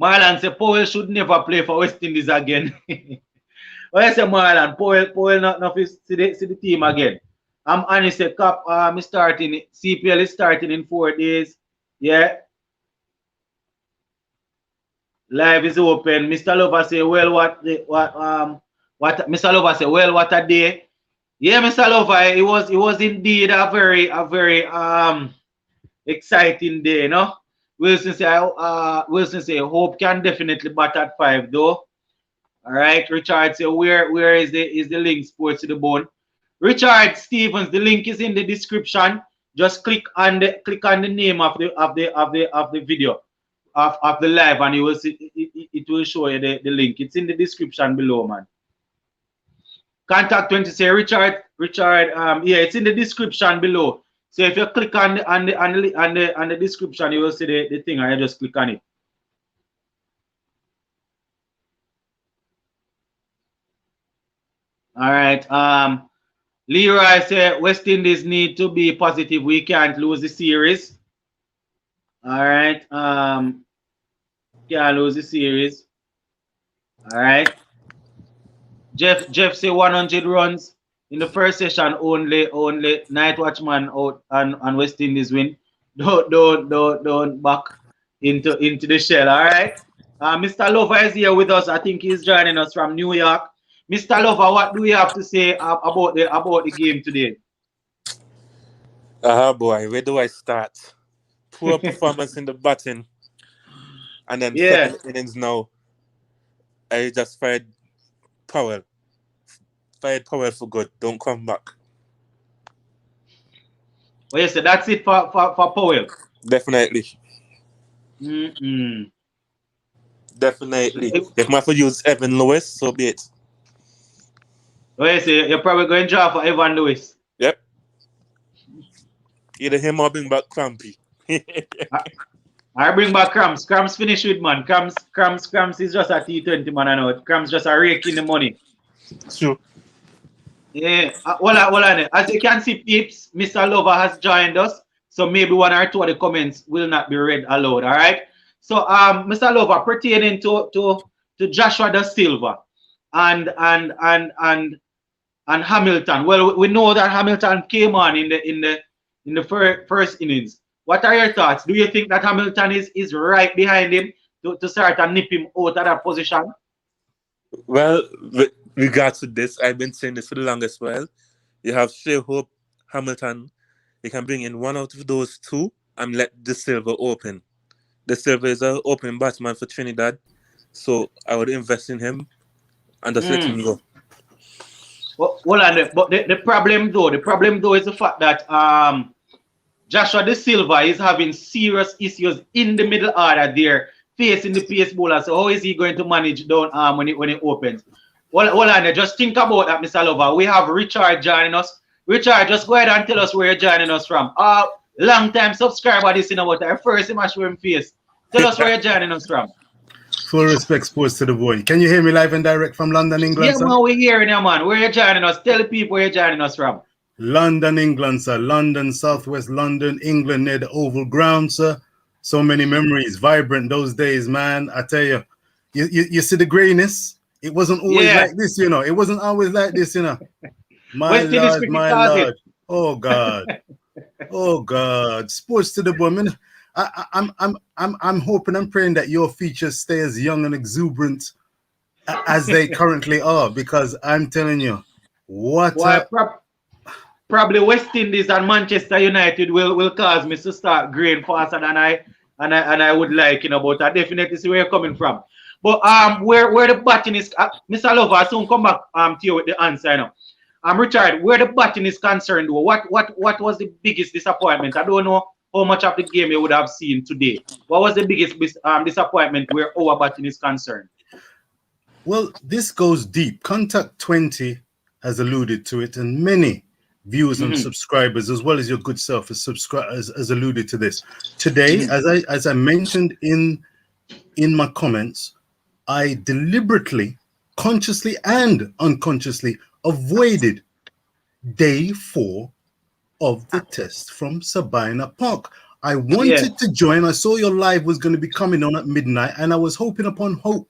Marlon said Powell should never play for West Indies again. What I say, Marlon? Powell not see the team again. I'm honest, Cap. CPL is starting in 4 days. Yeah. Live is open. Mr. Lover say, well, Mr. Lover say, well, what a day. Yeah, Mr. Lover, it was indeed a very exciting day, you know. Wilson say Hope can definitely bat at 5 though. All right, Richard say where is the link, Sports to the Bone? Richard Stevens, the link is in the description. Just click on the name of the video of the live, and you will see it will show you the link. It's in the description below, man. Contact 20 say Richard, yeah, it's in the description below. So if you click on the description, you will see the thing, and you just click on it. All right. Leroy said West Indies need to be positive. We can't lose the series. All right. Can't lose the series. All right. Jeff say 100 runs in the first session only. Night Watchman out and West Indies win. Don't back into the shell. All right. Mr. Lover is here with us. I think he's joining us from New York. Mr. Lover, what do we have to say about the game today? Boy, where do I start? Poor performance in the batting, and then second innings now. I just fired Powell for good. Don't come back. Well, yes, so that's it for Powell. Definitely. Definitely. If I have to use Evan Lewis, so be it. What you say? You're probably going to draw for Evan Lewis. Yep. Either him or bring back Crampy. I bring back Cramps. Cramps finish with man. Cramps is just a T20 man. I know. Cramps just a rake in the money. True. Yeah. Hold on. As you can see, peeps, Mr. Lover has joined us. So maybe one or two of the comments will not be read aloud. All right. So Mr. Lover, pertaining to Joshua Da Silva and Hamilton. Well, we know that Hamilton came on in the first innings. What are your thoughts? Do you think that Hamilton is right behind him to start and nip him out of that position? Well, with regards to this, I've been saying this for the longest while. You have Shea Hope, Hamilton. You can bring in one out of those two and let Da Silva open. Da Silva is an open batsman for Trinidad, so I would invest in him and just let him go. Well, but the problem though is the fact that Joshua Da Silva is having serious issues in the middle order there, facing the pace bowler. So how is he going to manage down when it opens? Well, just think about that, Mr. Lover. We have Richard joining us. Richard, just go ahead and tell us where you're joining us from. Long time subscriber this in about our first match with him face. Tell us where you're joining us from. Full respect, sports to the boy. Can you hear me live and direct from London, England? Yeah, man, we're hearing you, man. Where you joining us? Tell the people where you're joining us from. London, England, sir. London, Southwest London, England, near the Oval Ground, sir. So many memories, vibrant those days, man. I tell you, you see the grayness. It wasn't always like this, you know. It wasn't always like this, you know. My Lord, my Lord. Oh God, oh God. Sports to the boy. I'm hoping and praying that your features stay as young and exuberant as they currently are, because I'm telling you, probably West Indies and Manchester United will cause me to start graying faster than I would like, you know, but I definitely see where you're coming from. But where the batting is, Mr. Lover, I'll soon come back to you with the answer, you know. Richard, where the batting is concerned, what was the biggest disappointment? I don't know how much of the game you would have seen today. What was the biggest disappointment where our batting is concerned? Well, this goes deep. Contact 20 has alluded to it, and many viewers and subscribers, as well as your good self, has alluded to this. Today, as I mentioned in my comments, I deliberately, consciously and unconsciously avoided day 4 of the test from Sabina Park. I wanted to join. I saw your live was going to be coming on at midnight, and I was hoping upon hope.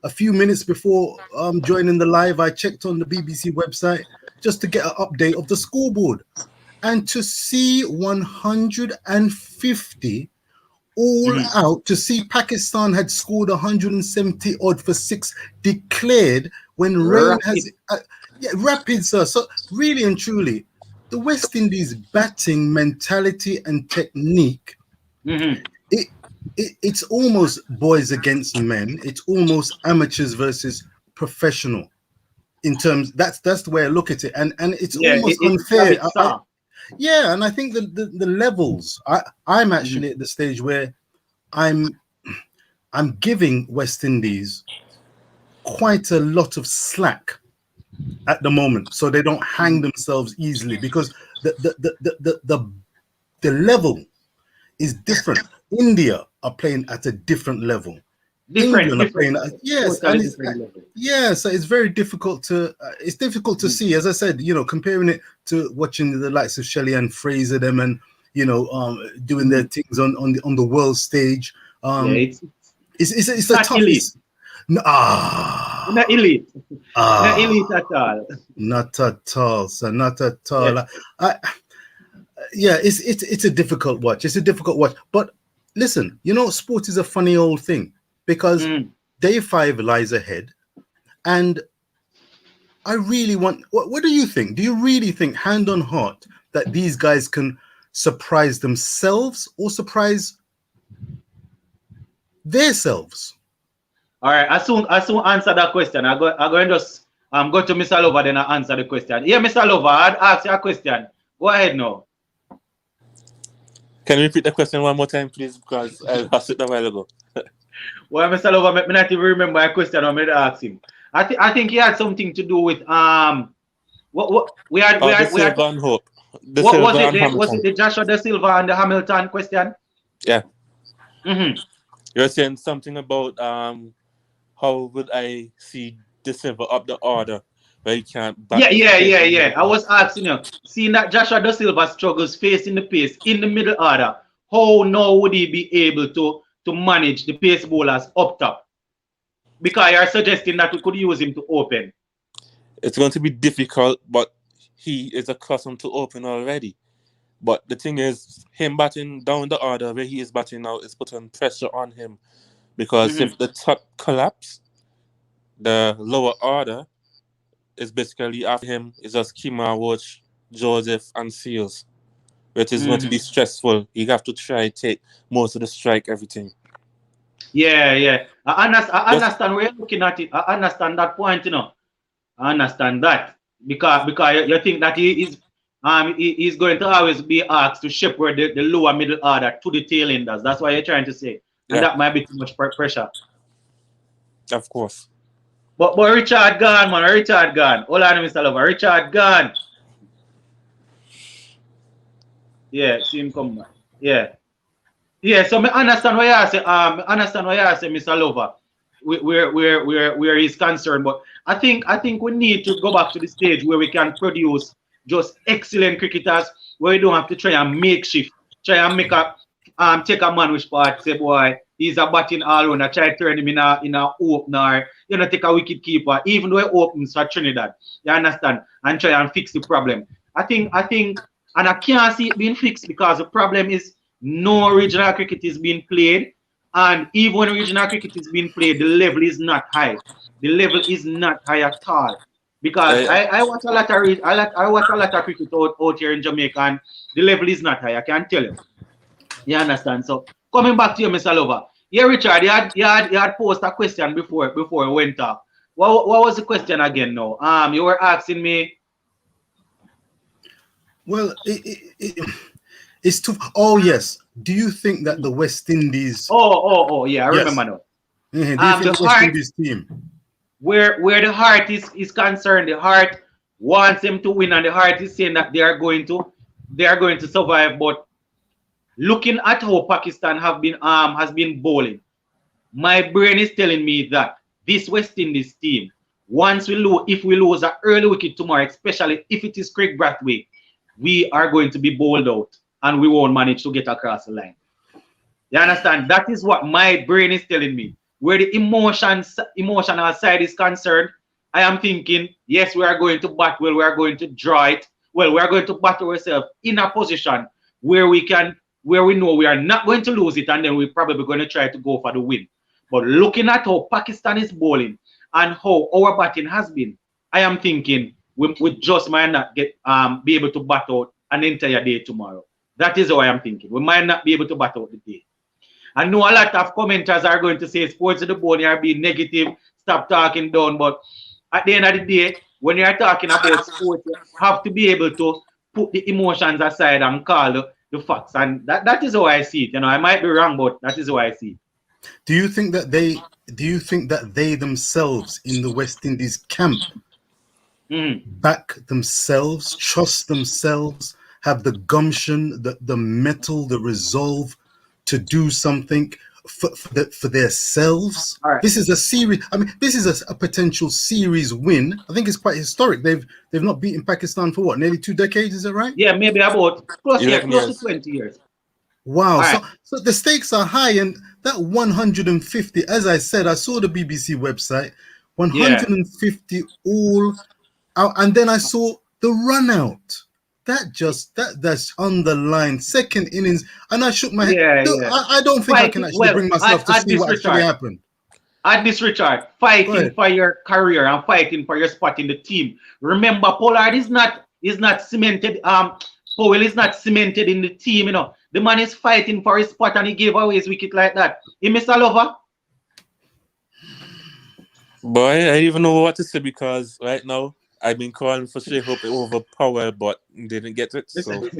A few minutes before joining the live, I checked on the BBC website just to get an update of the scoreboard, and to see 150 all out, to see Pakistan had scored 170 odd for 6 declared when rain has rapid, sir. So really and truly, the West Indies batting mentality and technique, it's almost boys against men. It's almost amateurs versus professional. In terms, that's the way I look at it, and it's almost unfair. And I think the levels. I'm actually at the stage where I'm giving West Indies quite a lot of slack at the moment, so they don't hang themselves easily, because the level is different. India are playing at a different level. England are playing so it's very difficult to see. As I said, you know, comparing it to watching the likes of Shelley-Ann Fraser, them, and you know, doing their things on the world stage. It's the toughest. Not elite. Not elite at all. Not at all, sir. Not at all. It's a difficult watch. It's a difficult watch. But listen, you know, sport is a funny old thing, because day 5 lies ahead, and I really want. What do you think? Do you really think, hand on heart, that these guys can surprise themselves or surprise themselves? All right, I soon answer that question. I'm going to just go to Mr. Lover, then I answer the question. Yeah, Mr. Lover, I'd ask you a question. Go ahead now. Can you repeat the question one more time, please? Because I asked it a while ago. Well, Mr. Lover, I not even remember a question I made to ask him. I think he had something to do with What we had The Silva and Hope. What was it? Was it the Joshua Da Silva and the Hamilton question? Yeah. Mm-hmm. You're saying something about how would I see Da Silva up the order where he can't back. Yeah. I was asking you, seeing that Joshua Da Silva struggles facing the pace in the middle order, how now would he be able to manage the pace bowlers up top? Because you're suggesting that we could use him to open. It's going to be difficult, but he is accustomed to open already. But the thing is, him batting down the order where he is batting now is putting pressure on him. Because if the top collapse, the lower order is basically after him is just Kemar, Roach, Joseph, and Seals. Which is going to be stressful. You have to try to take most of the strike, everything. Yeah. I understand where you're looking at it. I understand that point, I understand that. Because you think that he's going to always be asked to shepherd the lower middle order to the tail enders. That's what you're trying to say. And that might be too much pressure. Of course. But Richard gone, man. Richard gone. Hold on, Mr. Lover. Richard gone. Yeah, see him come back. Yeah, so I understand what you say. Mr. Lover. Where he's concerned, but I think we need to go back to the stage where we can produce just excellent cricketers, where we don't have to try and makeshift, try and make a take a man which part, say boy, he's a batting all round, try to turn him in a opener, take a wicket keeper, even though he opens for Trinidad. You understand? And try and fix the problem. I think, and I can't see it being fixed because the problem is no regional cricket is being played. And even when regional cricket is being played, the level is not high. The level is not high at all. Because I watch a lot of cricket out here in Jamaica, and the level is not high. I can tell you. You understand? So coming back to you, Mr. Lover. Yeah, Richard, you had posed a question before we went off. What was the question again now? You were asking me. Well, it's too. Oh yes. Do you think that the West Indies? Oh yeah, I remember now. Do you think the West Indies team? Where the heart is concerned, the heart wants them to win, and the heart is saying that they are going to survive. But looking at how Pakistan has been bowling, my brain is telling me that this West Indies team, if we lose an early wicket tomorrow, especially if it is Craig Brathwaite, we are going to be bowled out and we won't manage to get across the line. You understand? That is what my brain is telling me. Where the emotional side is concerned, I am thinking, yes, we are going to bat well, we are going to draw it. Well, we are going to bat ourselves in a position where we know we are not going to lose it, and then we're probably going to try to go for the win. But looking at how Pakistan is bowling and how our batting has been, I am thinking we just might not be able to bat out an entire day tomorrow. That is how I am thinking. We might not be able to bat out the day. I know a lot of commenters are going to say sports of the bowling are being negative, stop talking down, but at the end of the day, when you're talking about sports, you have to be able to put the emotions aside and call the facts. And that is how I see it. I might be wrong, but that is how I see it. Do you think that they themselves in the West Indies camp back themselves, trust themselves, have the gumption, the mettle, the resolve to do something for themselves? Right. This is a series. I mean, this is a potential series win. I think it's quite historic. They've not beaten Pakistan for what, nearly 2 decades? Is that right? Yeah, maybe about close to 20 years. Wow. Right. So the stakes are high, and that 150, as I said, I saw the BBC website, 150 all out, and then I saw the run out. That's on the line. Second innings, and I shook my head. Yeah. I don't think I can actually bring myself to see what actually happened. At this, Richard, fighting for your career and fighting for your spot in the team. Remember, Pollard is not cemented. Powell is not cemented in the team. The man is fighting for his spot, and he gave away his wicket like that. Mr. Lover? Boy, I don't even know what to say, because right now I've been calling for Shea Hope over Powell, but didn't get it. So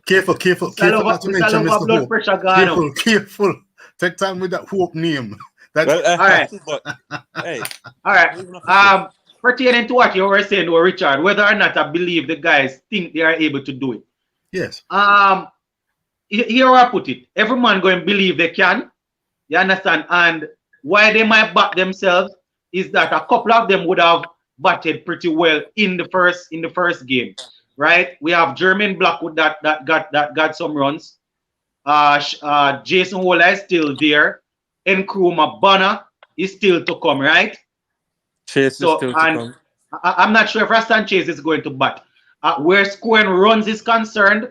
Careful. Mr. Lover, blood pressure gone. Careful. Take time with that Hope name. All right. But, hey. All right. pertaining to what you were saying, or Richard, whether or not I believe the guys think they are able to do it. Yes. Here I put it. Every man going to believe they can. You understand? And why they might back themselves is that a couple of them would have batted pretty well in the first game, right? We have Jermaine Blackwood that got some runs. Jason Hola is still there. Nkrumah Bonner is still to come, right? Chase is still to come. I'm not sure if Rastan Chase is going to bat. Where scoring runs is concerned,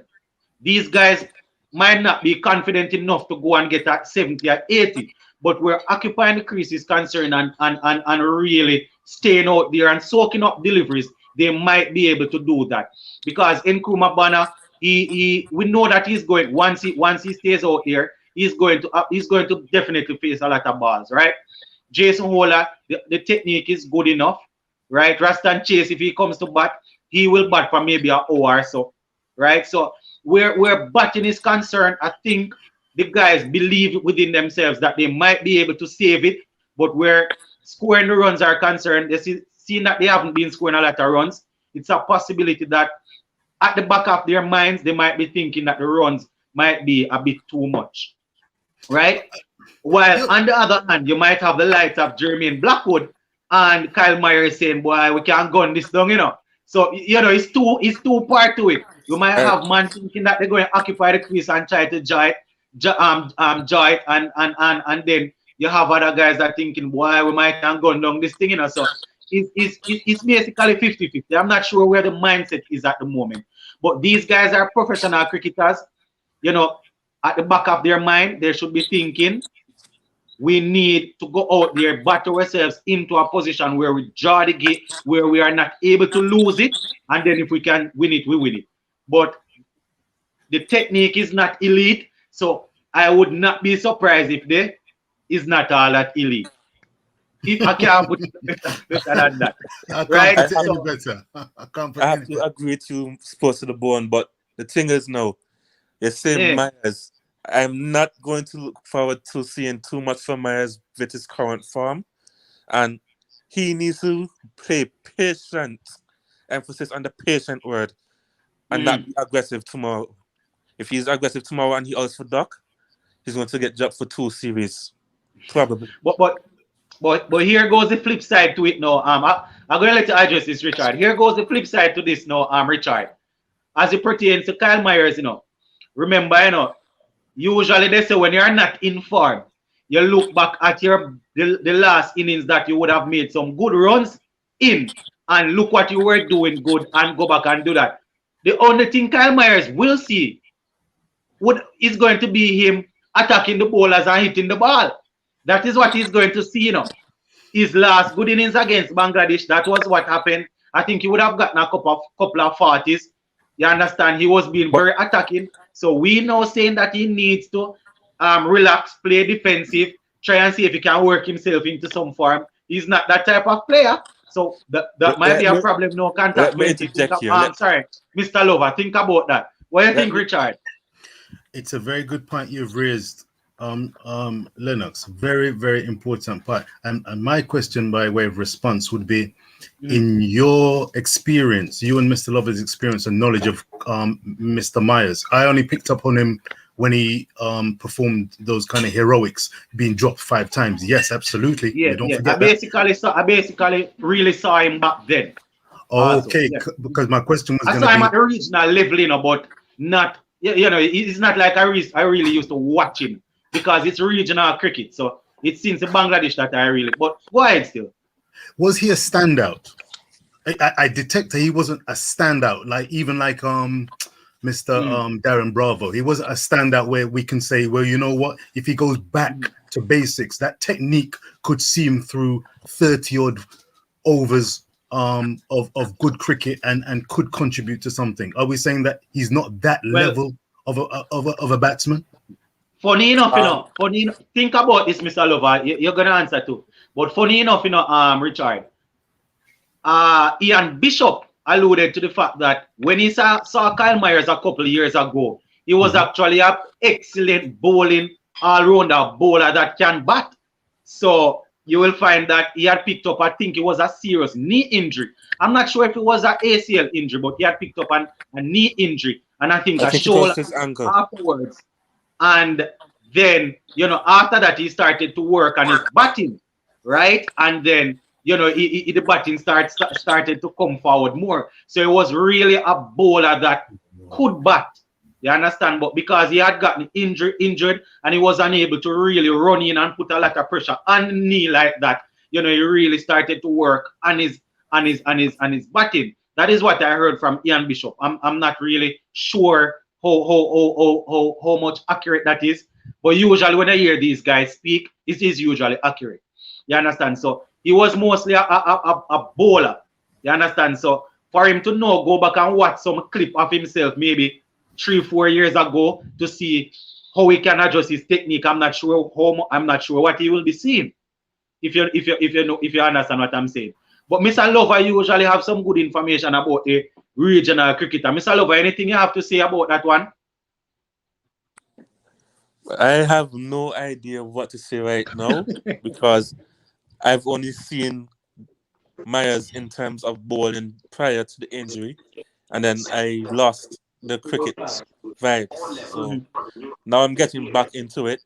these guys might not be confident enough to go and get at 70 or 80. But where occupying the crease is concerned and really staying out there and soaking up deliveries, they might be able to do that. Because Nkrumah Bonner, we know that he's going, once he stays out here, he's going to definitely face a lot of balls, right? Jason Hola, the technique is good enough, right? Rastan Chase, if he comes to bat, he will bat for maybe an hour or so, right? So where batting is concerned, I think the guys believe within themselves that they might be able to save it, but where scoring the runs are concerned, they seeing that they haven't been scoring a lot of runs, it's a possibility that at the back of their minds, they might be thinking that the runs might be a bit too much, right? While on the other hand, you might have the likes of Jermaine Blackwood and Kyle Myers saying, boy, we can't gun this down, you know. So, you know, it's two part to it. You might have man thinking that they're going to occupy the crease and try to joy it, and then you have other guys that are thinking, boy, we might can't gun down this thing, you know. So it's basically 50-50. I'm not sure where the mindset is at the moment. But these guys are professional cricketers. You know, at the back of their mind, they should be thinking, we need to go out there, battle ourselves into a position where we draw the game, where we are not able to lose it, and then if we can win it, we win it. But the technique is not elite, so I would not be surprised if they is not all that elite. If I can't put it better than that. Right? I have to agree with you, sports to the bone, but the thing is now, you're saying Myers. I'm not going to look forward to seeing too much from Myers with his current form. And he needs to play patient, emphasis on the patient word, and not be aggressive tomorrow. If he's aggressive tomorrow and he also duck, he's going to get dropped for 2 series. Probably. But here goes the flip side to it now. I'm going to let you address this, Richard. Here goes the flip side to this now, Richard. As it pertains to Kyle Myers, you know, remember, you know, usually they say when you're not in form, you look back at the last innings that you would have made some good runs in, and look what you were doing good and go back and do that. The only thing Kyle Myers will see is going to be him attacking the bowlers and hitting the ball. That is what he's going to see, you know. His last good innings against Bangladesh, that was what happened. I think he would have gotten a couple of 40s. You understand? He was being very attacking. So we know saying that he needs to relax, play defensive, try and see if he can work himself into some form. He's not that type of player. So that might be a problem. No contact. Sorry, Mr. Lover, think about that. What do you think, Richard? It's a very good point you've raised, Lennox. Very, very important part. And my question by way of response would be, in your experience, you and Mr. Lover's experience and knowledge of Mr. Myers, I only picked up on him when he performed those kind of heroics, being dropped 5 times. Yes, absolutely. Yeah, I basically really saw him back then. Okay, because my question was going to be... I saw him at the regional level, you know, but not, you know, it's not like I really used to watch him, because it's regional cricket. So it's since Bangladesh that I really... But go ahead still. Was he a standout? I detected he wasn't a standout, even like Mr. Darren Bravo. He wasn't a standout where we can say, well, you know what? If he goes back to basics, that technique could see him through 30-odd overs of good cricket and could contribute to something. Are we saying that he's not that level of a batsman? Funny enough, you know, think about this, Mr. Lover. You're gonna answer too. But funny enough, you know, Richard, Ian Bishop alluded to the fact that when he saw Kyle Myers a couple of years ago, he was actually an excellent bowling all-rounder bowler that can bat. So you will find that he had picked up, I think it was a serious knee injury. I'm not sure if it was an ACL injury, but he had picked up a knee injury, and I think a shoulder afterwards. And then, you know, after that, he started to work on his batting, right? And then, you know, the batting started to come forward more. So it was really a bowler that could bat. You understand? But because he had gotten injured and he was unable to really run in and put a lot of pressure on the knee like that, you know, he really started to work on his batting. That is what I heard from Ian Bishop. I'm not really sure how much accurate that is. But usually when I hear these guys speak, it is usually accurate. You understand? So he was mostly a bowler. You understand? So for him to know, go back and watch some clip of himself maybe 3-4 years ago to see how he can adjust his technique. I'm not sure what he will be seeing. If you understand what I'm saying. But Mr. Lover usually have some good information about the regional cricketer. Mr. Lover, anything you have to say about that one? I have no idea what to say right now because I've only seen Myers in terms of bowling prior to the injury, and then I lost the cricket vibes. So now I'm getting back into it.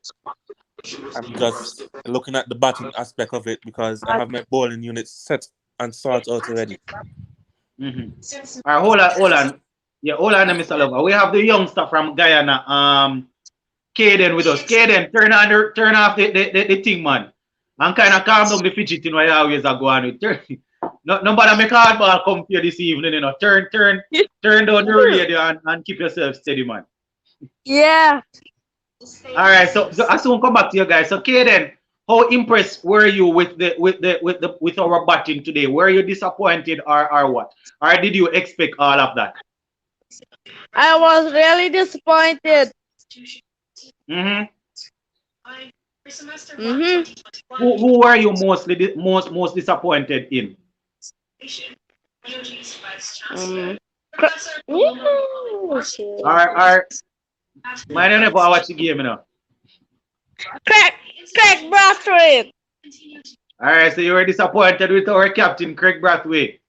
I'm just looking at the batting aspect of it because I have my bowling unit set and sorted out already. All right, hold on. Yeah, hold on, Mr. Lover. We have the youngster from Guyana, Caden with us. Caden, turn off the thing, man. And kind of calm down the fidgeting while you always are going with. Nobody make hardball come here this evening, you know. Turn down the radio and keep yourself steady, man. Yeah. All right, so I soon come back to you guys. So Caden, how impressed were you with our batting today? Were you disappointed or what? Or did you expect all of that? I was really disappointed. Who were you most disappointed in? My never watch the game, you know. Craig Brathwaite. All right, so you were disappointed with our captain, Craig Brathwaite.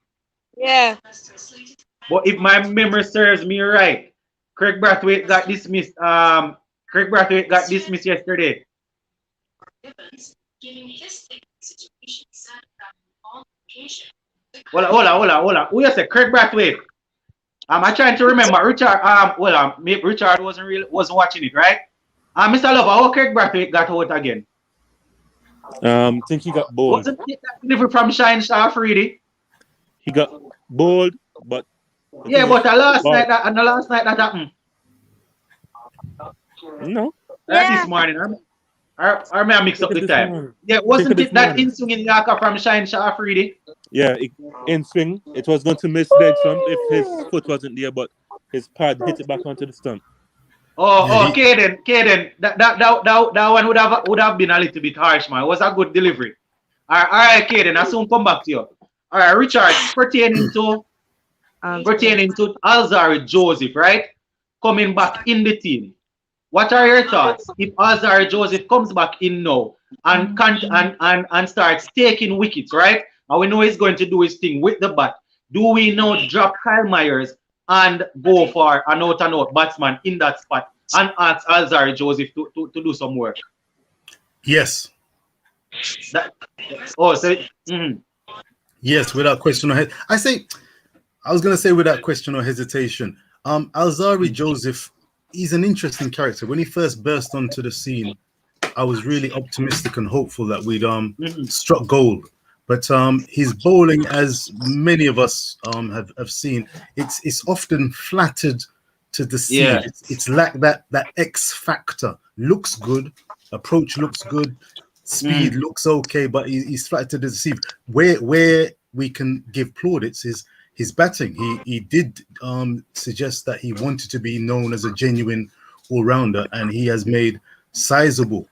Yeah. But if my memory serves me right, Craig Brathwaite got dismissed. Craig Brathwaite got dismissed yesterday. Hold on. Who you say? Craig Brathwaite. I'm trying to remember. Richard. Richard wasn't watching it, right? Mr. Lover, how Craig Brathwaite got out again? I think he got bowled. Wasn't it delivery from Shine Shah Freedy? He got bowled, but yeah, but the last night that happened. No. This morning, or may I mix up the time? Morning. Yeah, wasn't it that in swing in Yorker from Shine Shah Freedy? Yeah, in swing, it was going to miss leg stump if his foot wasn't there, but his pad hit it back onto the stump. Caden, that one would have been a little bit harsh, man. It was a good delivery. All right, Caden, I soon come back to you. All right, Richard, pertaining to Alzarri Joseph, right? Coming back in the team. What are your thoughts if Alzarri Joseph comes back in now and starts taking wickets, right? And we know he's going to do his thing with the bat. Do we now drop Kyle Myers and go for an out-and-out batsman in that spot and ask Alzarri Joseph to do some work? Yes. Yes, without question or hesitation. I was going to say without question or hesitation. Alzarri Joseph, he's an interesting character. When he first burst onto the scene, I was really optimistic and hopeful that we'd struck gold. But his bowling, as many of us have seen, it's often flattered to deceive. Yeah. It's like that X factor. Looks good, approach looks good, speed looks okay, but he's flattered to deceive. Where we can give plaudits is his batting. He did suggest that he wanted to be known as a genuine all-rounder, and he has made sizable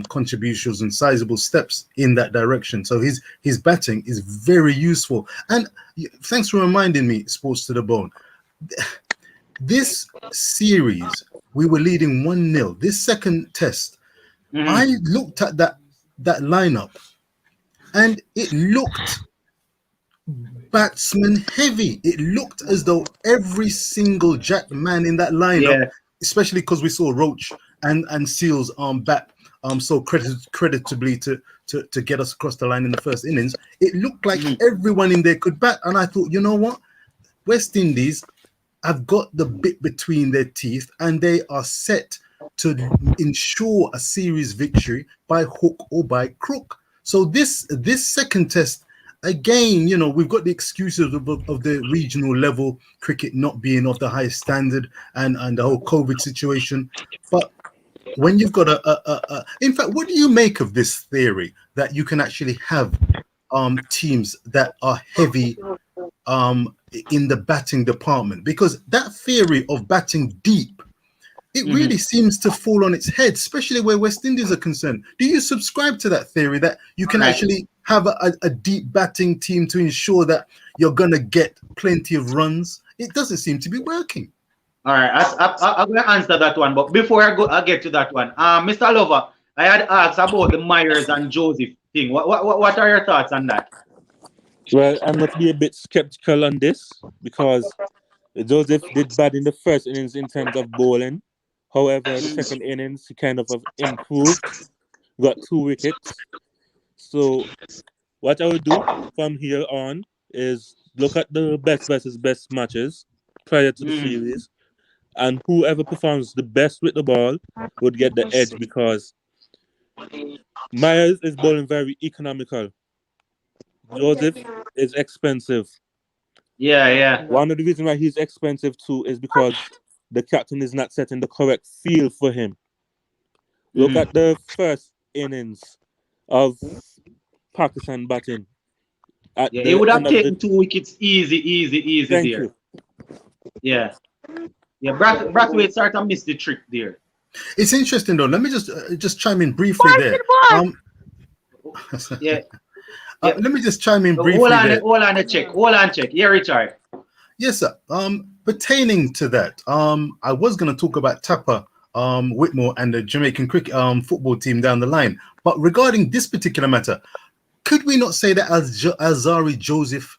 contributions and sizable steps in that direction. So his batting is very useful. And thanks for reminding me, Sports to the Bone. This series, we were leading 1-0. This second test, I looked at that lineup and it looked batsman heavy. It looked as though every single Jack man in that lineup, Yeah. especially because we saw Roach and Seals bat so creditably to get us across the line in the first innings. It looked like everyone in there could bat, and I thought, you know what, West Indies have got the bit between their teeth, and they are set to ensure a series victory by hook or by crook. So this second test, again, you know, we've got the excuses of the regional level cricket not being of the highest standard and the whole COVID situation. But when you've got in fact, what do you make of this theory that you can actually have teams that are heavy in the batting department? Because that theory of batting deep, it really seems to fall on its head, especially where West Indies are concerned. Do you subscribe to that theory that you can actually have a deep batting team to ensure that you're going to get plenty of runs? It doesn't seem to be working. All right, I'm going to answer that one. But before I get to that one, Mr. Lover, I had asked about the Myers and Joseph thing. What are your thoughts on that? Well, I'm going to be a bit skeptical on this because Joseph did bad in the first innings in terms of bowling. However, the second innings, he kind of improved, got 2 wickets. So what I would do from here on is look at the best versus best matches prior to the series, and whoever performs the best with the ball would get the edge, because Myers is bowling very economical. Joseph is expensive. Yeah. One of the reasons why he's expensive too is because the captain is not setting the correct field for him. Look at the first innings of Pakistan batting. He would have taken 2 wickets easy Thank there. you. Yeah. Brathwaite started to miss the trick there. It's interesting though. Let me just chime in briefly there. Let me just chime in briefly. Hold on, check. Yeah, Richard. Yes, sir. Pertaining to that, I was going to talk about Tapper Whitmore and the Jamaican cricket football team down the line. But regarding this particular matter, could we not say that Alzarri Joseph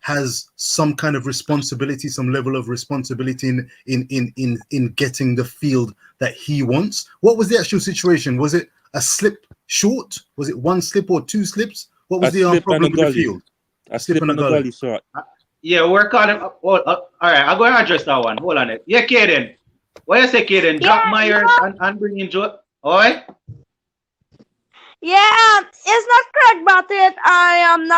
has some kind of responsibility, some level of responsibility in getting the field that he wants? What was the actual situation? Was it a slip short? Was it 1 slip or 2 slips? What was the problem with the field? A slip and a gully shot. Yeah, we're calling. All right, I'm going to address that one. Hold on it. Yeah, Kaden. What you say, Kaden? Drop Myers and bring in Joe. All right? Yeah, it's not correct about it. I'm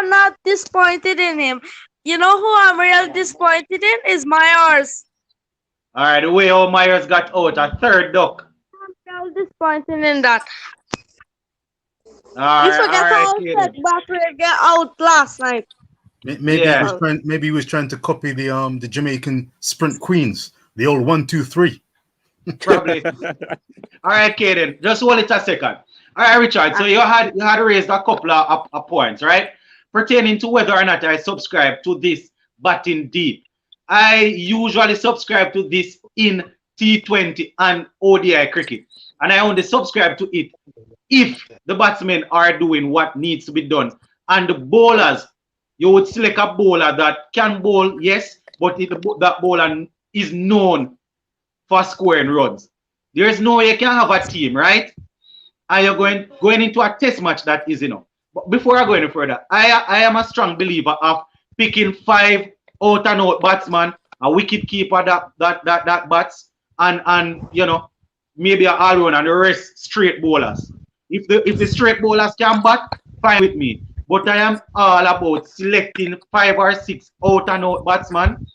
not disappointed in him. You know who I'm really disappointed in is Myers. All right, the way how Myers got out, a third duck. I'm really disappointed in that. All You right, forget how Kaden. Battery get out last night. Maybe he was trying to copy the Jamaican sprint queens, the old 1, 2, 3. Probably. All right, Kaden, just hold it a second. All right, Richard. So you had raised a couple of points, right, pertaining to whether or not I subscribe to this batting deep. I usually subscribe to this in T20 and ODI cricket, and I only subscribe to it if the batsmen are doing what needs to be done, and the bowlers. You would select a bowler that can bowl, yes, but that bowler is known for scoring runs. There is no way you can have a team, right? And you're going into a test match that is enough. But before I go any further, I am a strong believer of picking 5 out and out batsmen, a wicket keeper that bats, and you know, maybe an all-round and the rest straight bowlers. If the straight bowlers can bat, fine with me. But I am all about selecting 5 or 6 out and out batsmen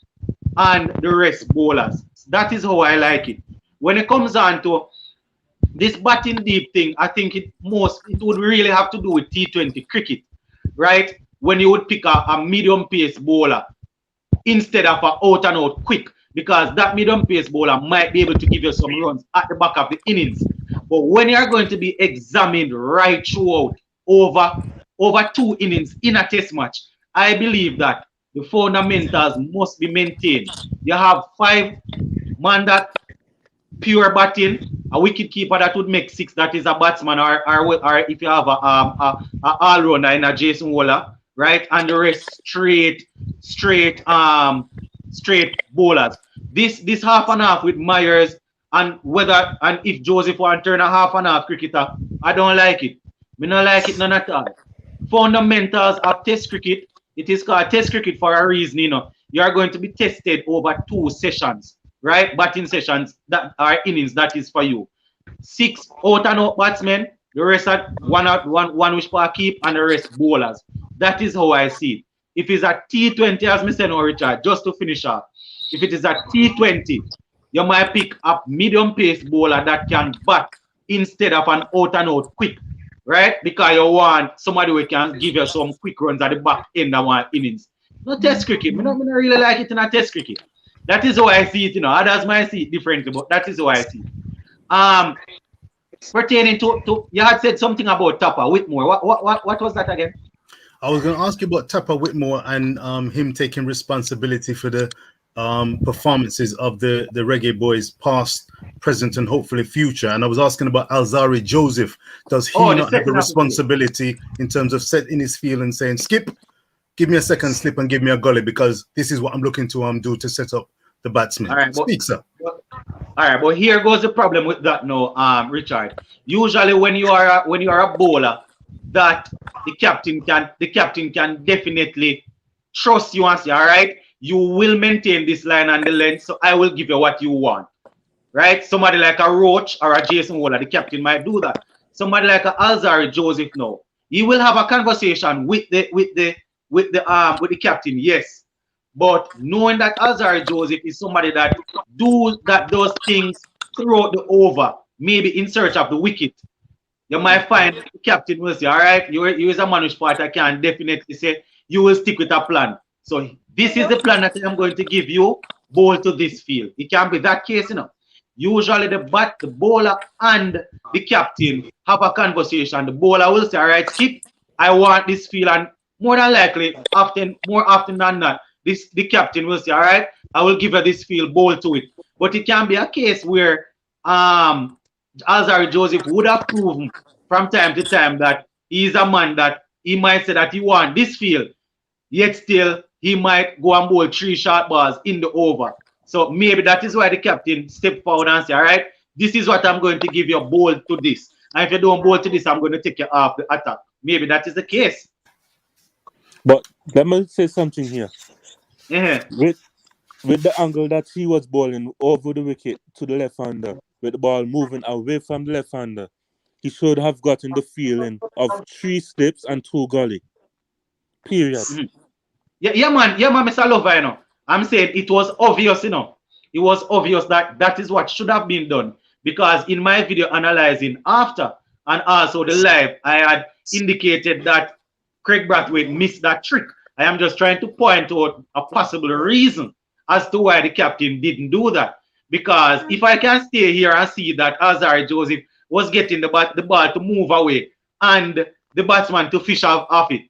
and the rest bowlers. That is how I like it. When it comes on to this batting deep thing, I think it would really have to do with T20 cricket, right? When you would pick a medium pace bowler instead of an out and out quick, because that medium pace bowler might be able to give you some runs at the back of the innings. But when you are going to be examined right throughout over 2 innings in a test match, I believe that the fundamentals must be maintained. You have 5 man that pure batting, a wicket keeper that would make 6, that is a batsman, or if you have a all-rounder in a Jason Waller, right? And the rest straight bowlers. This half and half with Myers and if Joseph want to turn a half and half cricketer, I don't like it. Me not like it none at all. Fundamentals of Test cricket, it is called Test cricket for a reason, you know. You are going to be tested over 2 sessions, right? Batting sessions that are innings, that is for you. 6 out and out batsmen, the rest are one which for keep, and the rest bowlers. That is how I see it. If it's a T20, as me say now, Richard, just to finish off, if it is a T20, you might pick up medium pace bowler that can bat instead of an out and out quick, right? Because you want somebody who can give you some quick runs at the back end of one innings. No Test cricket. I don't really like it in a Test cricket. That is how I see it, you know. Others might see it differently, but that is how I see it. Pertaining to you had said something about Tapper Whitmore. What was that again? I was going to ask you about Tapper Whitmore and him taking responsibility for the performances of the Reggae Boys past, present, and hopefully future. And I was asking about Alzarri Joseph. Does he not have the responsibility in terms of setting his field and saying, Skip, give me a second slip and give me a gully, because this is what I'm looking to do to set up the batsman. All right, speak, sir. All right, but here goes the problem with that now, Richard. Usually when you are a bowler, that the captain can definitely trust you and say, all right, you will maintain this line and the length, so I will give you what you want. Right? Somebody like a Roach or a Jason Waller, the captain might do that. Somebody like a Alzarri Joseph now, he will have a conversation with the captain, yes. But knowing that Alzarri Joseph is somebody that does things throughout the over, maybe in search of the wicket, you might find the captain will say, all right, you is a man which part I can definitely say you will stick with a plan. So this is the plan that I'm going to give you, bowl to this field. It can be that case, you know. Usually the bowler and the captain have a conversation. The bowler will say, all right, Skip, I want this field, and more than likely, more often than not, the captain will say, all right, I will give you this field, bowl to it. But it can be a case where Alzarri Joseph would have proven from time to time that he is a man that he might say that he wants this field, yet still he might go and bowl 3 short balls in the over. So maybe that is why the captain stepped forward and said, all right, this is what I'm going to give you, a bowl to this. And if you don't bowl to this, I'm going to take you off the attack. Maybe that is the case. But let me say something here. Yeah. With the angle that he was bowling over the wicket to the left-hander, with the ball moving away from the left-hander, he should have gotten the feeling of 3 slips and 2 gully. Period. Mm-hmm. Yeah, man, Mr. Lover, you know. I'm saying it was obvious, you know. It was obvious that is what should have been done. Because in my video analyzing after and also the live, I had indicated that Craig Brathwaite missed that trick. I am just trying to point out a possible reason as to why the captain didn't do that. Because if I can stay here and see that Alzarri Joseph was getting the ball to move away and the batsman to fish off it,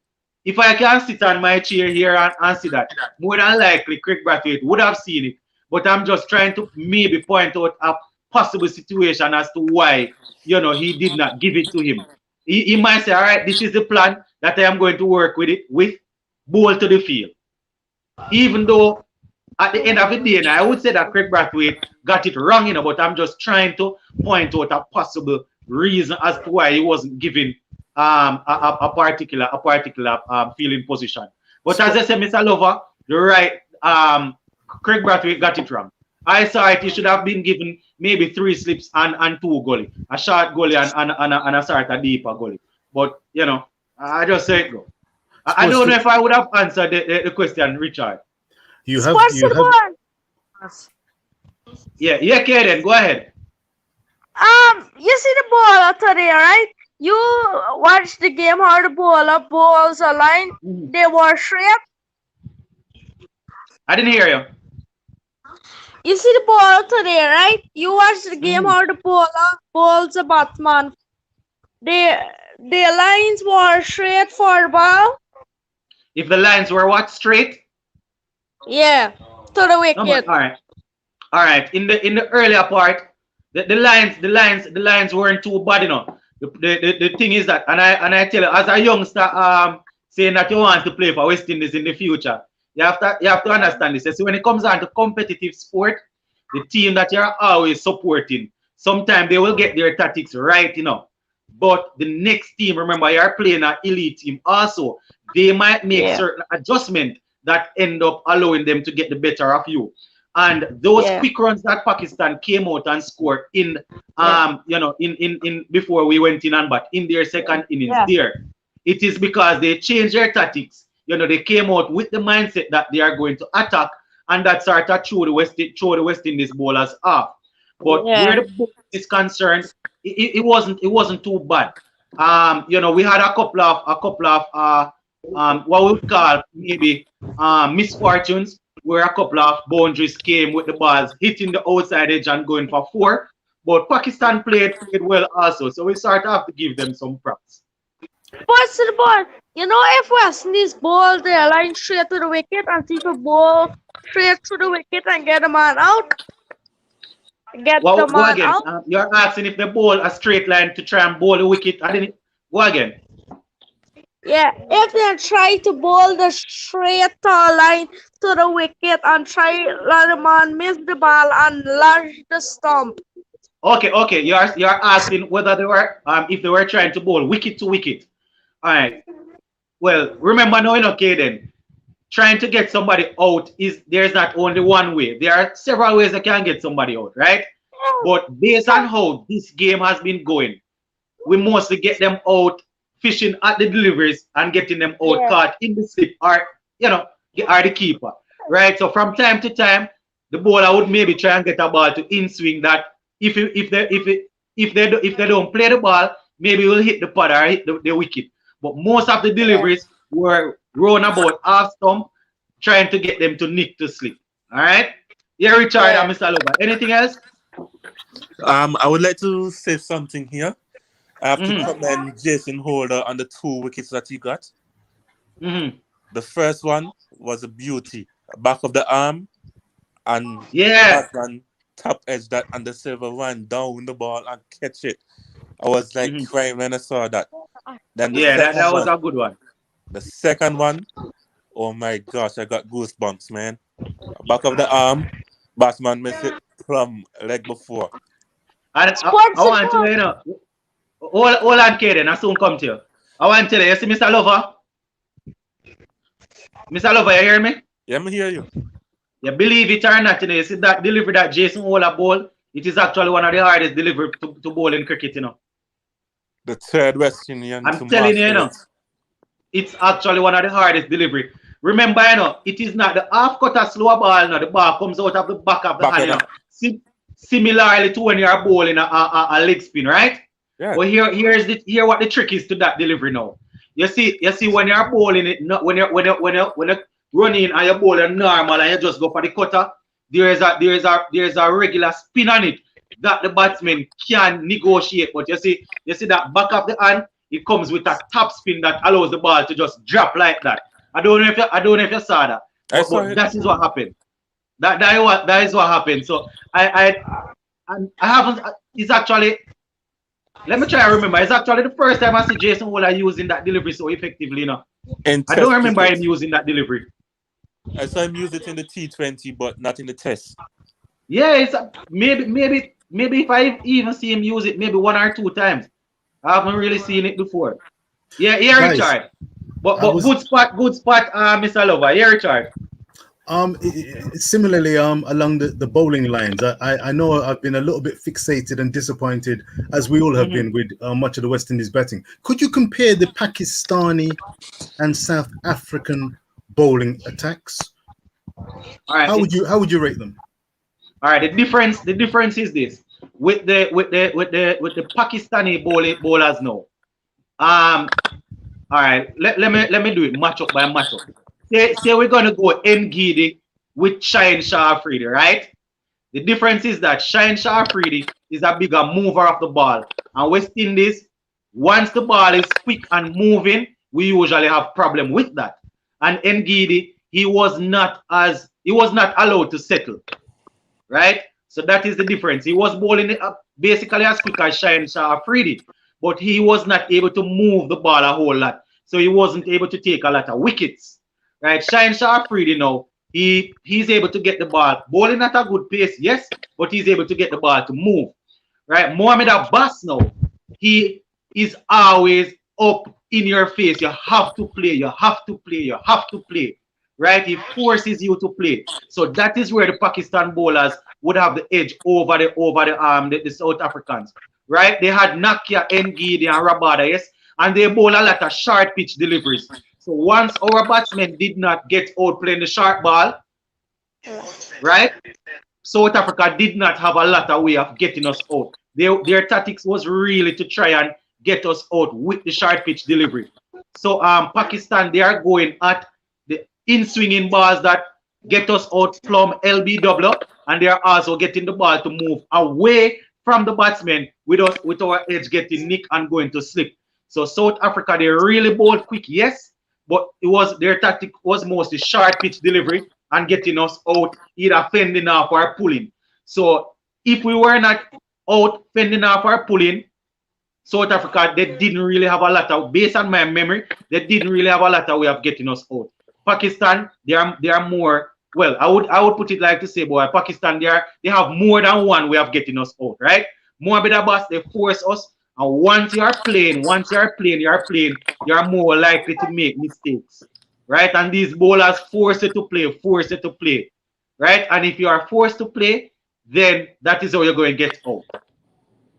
if I can sit on my chair here and see that, more than likely Craig Brathwaite would have seen it. But I'm just trying to maybe point out a possible situation as to why, you know, he did not give it to him. He might say, all right, this is the plan that I am going to work with bowl to the field. Even though at the end of the day, I would say that Craig Brathwaite got it wrong, you know, but I'm just trying to point out a possible reason as to why he wasn't given a particular fielding position. But as I said, Mr. Lover, you're right. Craig Brathwaite got it wrong. I saw it. He should have been given maybe 3 slips and 2 gully, a short gully and a sort of deeper gully. But you know, I just say it go. I don't know if I would have answered the question, Richard. Yeah, Kaden, go ahead. You see the ball today, right? You watch the game how the balls are lined. They were straight. I didn't hear you. You see the ball today, right? You watch the game how the balls are batsman. The lines were straight for the ball. If the lines were what, straight? Yeah, to the wicket. All right. In the earlier part, The lines weren't too bad, you know. The thing is that, and I tell you, as a youngster, saying that you want to play for West Indies in the future, you have to understand this. So when it comes down to competitive sport, the team that you're always supporting, sometimes they will get their tactics right, you know. But the next team, remember, you're playing an elite team also. They might make certain adjustments that end up allowing them to get the better of you. And those quick runs that Pakistan came out and scored in, you know, in before we went in and back in their second innings there, it is because they changed their tactics. You know, they came out with the mindset that they are going to attack, and that sort of threw the West Indies bowlers off. But where the ball is concerned, it wasn't too bad. You know, we had a couple of what we would call maybe misfortunes, where a couple of boundaries came with the balls hitting the outside edge and going for 4. But Pakistan played well also, so we sort of have to give them some props. What's the ball? You know, if West Indies bowl, they align straight to the wicket and see the ball straight to the wicket and get the man out. Out. You're asking if they bowl a straight line to try and bowl the wicket. I didn't go again. Yeah, if they try to bowl the straight line to the wicket and try let the man miss the ball and launch the stump. Okay. You're asking whether they were if they were trying to bowl wicket to wicket. All right. Well, remember now, okay then. Trying to get somebody out there's not only one way. There are several ways they can get somebody out, right? But based on how this game has been going, we mostly get them out fishing at the deliveries and getting them out caught in the slip, or you know, are the keeper, right? So from time to time, the bowler would maybe try and get a ball to in swing that if they don't play the ball, maybe we'll hit the pad or hit the wicket. But most of the deliveries were round about half stump, trying to get them to nick to sleep. All right. Yeah, Richard and Mr. Lover. Anything else? I would like to say something here. I have to commend Jason Holder on the 2 wickets that he got. The first one was a beauty, back of the arm, and batsman top edge that, and the silver ran down the ball and catch it. I was like crying when I saw that. Then that was a good one. The second one, oh my gosh, I got goosebumps, man. Back of the arm, batsman missed it from leg before. And I want to, you know, hold on, Kaden, I soon come to you. I want to tell you, you see Mr. Lover? Mr. Lover, you hear me? Yeah, I hear you. You believe it or not, you know, you see that delivery that Jason Holder bowl, it is actually one of the hardest delivery to bowl in cricket, you know. The third West Indian. I'm telling you, you know, it's actually one of the hardest delivery. Remember, you know, it is not the half cut a slow ball, no, the ball comes out of the back of the hand, you know. Similarly to when you're bowling a leg spin, right? Yeah. Well, here what the trick is to that delivery now. You see when you're bowling it, when you're running and you're bowling normal and you just go for the cutter, there is a regular spin on it that the batsman can negotiate. But you see that back of the hand, it comes with a top spin that allows the ball to just drop like that. I don't know if you saw that. But that is what happened. That is what happened. So I haven't. It's actually. Let me try to remember. It's actually the first time I see Jason Holder using that delivery so effectively. You know, I don't remember him using that delivery. I saw him use it in the T20, but not in the test. Yeah, it's maybe if I even see him use it, maybe 1 or 2 times. I haven't really seen it before. Yeah, Richard. But good spot, Mr. Lover. Yeah, Richard. Similarly, along the bowling lines, I know I've been a little bit fixated and disappointed, as we all have been, with much of the West Indies batting. Could you compare the Pakistani and South African bowling attacks? All right. How would you rate them? All right. The difference is this: with the Pakistani bowlers now. All right. Let me do it match up by match up. Say we're gonna go Ngidi with Shaheen Shah Afridi, right? The difference is that Shaheen Shah Afridi is a bigger mover of the ball, and West Indies, once the ball is quick and moving, we usually have problem with that. And Ngidi, he was not allowed to settle, right? So that is the difference. He was bowling basically as quick as Shine Shah Afridi, but he was not able to move the ball a whole lot. So he wasn't able to take a lot of wickets. Right? Shine Shah Afridi now, he's able to get the ball. Bowling at a good pace, yes, but he's able to get the ball to move. Right? Mohamed Abbas now, he is always up in your face. You have to play, you have to play, you have to play. Right? He forces you to play. So that is where the Pakistan bowlers would have the edge over the South Africans. Right? They had Nakia, Ngidi, and Rabada, yes, and they bowl a lot of short pitch deliveries. So once our batsmen did not get out playing the short ball, right? South Africa did not have a lot of way of getting us out. Their tactics was really to try and get us out with the short pitch delivery. So Pakistan, they are going at the in-swinging balls that get us out from LBW, and they are also getting the ball to move away from the batsmen with our edge getting nick and going to slip. So South Africa, they really bowled quick, yes, but their tactic was mostly short pitch delivery and getting us out, either fending off or pulling. So if we were not out fending off or pulling, South Africa, they didn't really have a lot of, based on my memory, they didn't really have a lot of way of getting us out. Pakistan, they are more, well, I would put it like to say, boy, Pakistan, they have more than one way of getting us out, right? Mohamed Abbas, they force us. And once you're playing, you're more likely to make mistakes, right? And these bowlers force you to play, right? And if you are forced to play, then that is how you're going to get out,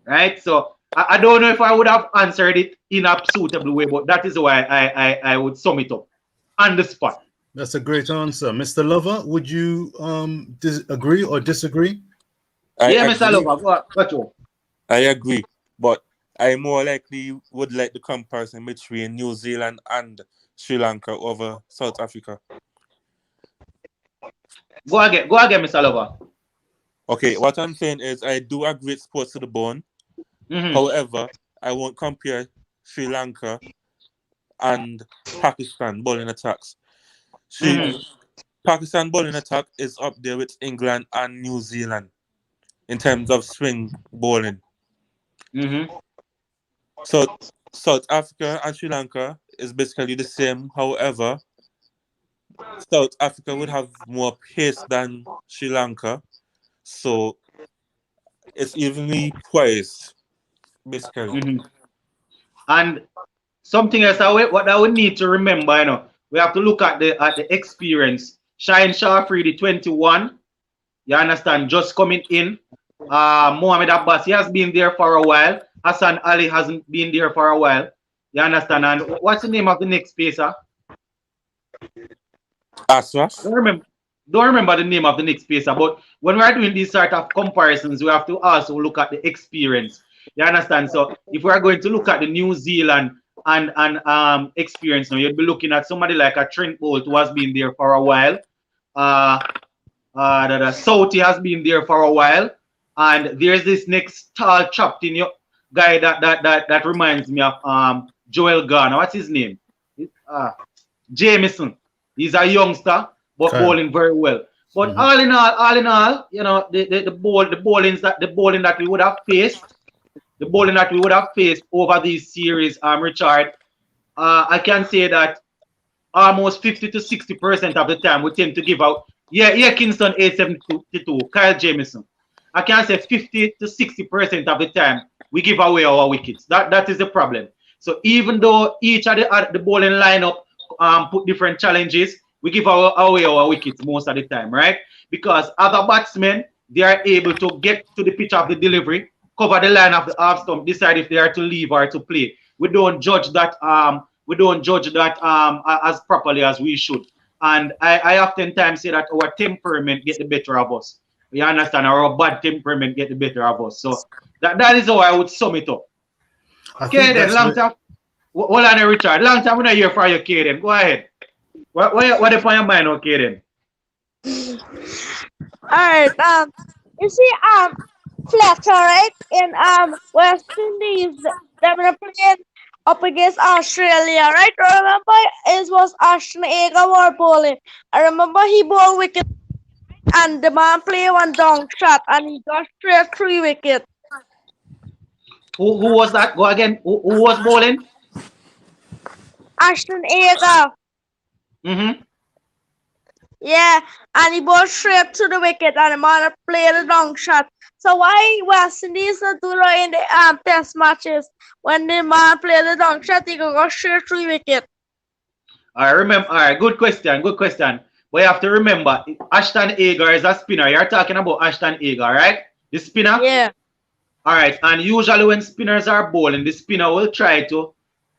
right? So I don't know if I would have answered it in a suitable way, but that is why I would sum it up on the spot. That's a great answer. Mr. Lover, would you agree or disagree? Mr. Lover, go on. I agree, but I more likely would like the comparison between New Zealand and Sri Lanka over South Africa. Go again, Mr. Lover. Okay, what I'm saying is I do agree with sports to the bone. Mm-hmm. However, I won't compare Sri Lanka and Pakistan bowling attacks. Pakistan bowling attack is up there with England and New Zealand in terms of swing bowling. Mm-hmm. So South Africa and Sri Lanka is basically the same. However, South Africa would have more pace than Sri Lanka. So it's evenly priced, basically. Mm-hmm. And something else what I would need to remember, we have to look at the experience. Shaheen Shah Afridi, 21, you understand, just coming in. Mohamed Abbas, he has been there for a while. Hassan Ali hasn't been there for a while. You understand? And what's the name of the next pacer? Ashraf? Don't remember the name of the next pacer, but when we're doing these sort of comparisons, we have to also look at the experience. You understand? So if we're going to look at the New Zealand and experience now, you'd be looking at somebody like a Trent Boult who has been there for a while. Southee has been there for a while. And there's this next tall chopped in guy that reminds me of Joel Garner. What's his name? Jamieson. He's a youngster, but bowling very well. But all in all, the bowling that we would have faced, over these series, Richard, I can say that almost 50 to 60% of the time we tend to give out. Kingston 872, Kyle Jamieson. I can say 50 to 60% of the time we give away our wickets. That is the problem. So even though each of the bowling lineup put different challenges, we give away our wickets most of the time, right? Because other batsmen, they are able to get to the pitch of the delivery, cover the line of the half stump, decide if they are to leave or to play. We don't judge that. As properly as we should. And I oftentimes say that our temperament get the better of us. You understand? Our bad temperament get the better of us. So that is how I would sum it up. Okay, then, long time. Hold on, Richard. Long time we not hear from you, Kaden. Go ahead. What is on your mind, okay, then? Alright, you see, Fletcher, right? In West Indies, they're gonna play up against Australia, right? Remember, it was Ashton Agar were bowling. I remember he bowled wicket. and the man play one down shot and he got straight 3 wickets. Who was that? Go again. Who was bowling? Ashton Agar. Mm-hmm. Yeah, and he bowled straight to the wicket and the man played a long shot. So why West Indies not do that in the test matches? When the man played a long shot, he could go straight 3 wicket. I remember. All right, good question. Good question. But you have to remember, Ashton Agar is a spinner. You're talking about Ashton Agar, right? The spinner? Yeah. All right. And usually when spinners are bowling, the spinner will try to,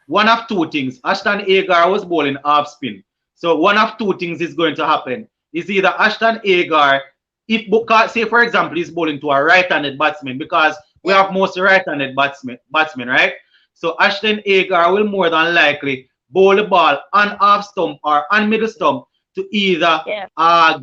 one of two things. Ashton Agar was bowling half spin. So one of two things is going to happen. Is either Ashton Agar, if, say for example, he's bowling to a right-handed batsman, because we have most right-handed batsmen, right? So Ashton Agar will more than likely bowl the ball on half stump or on middle stump to either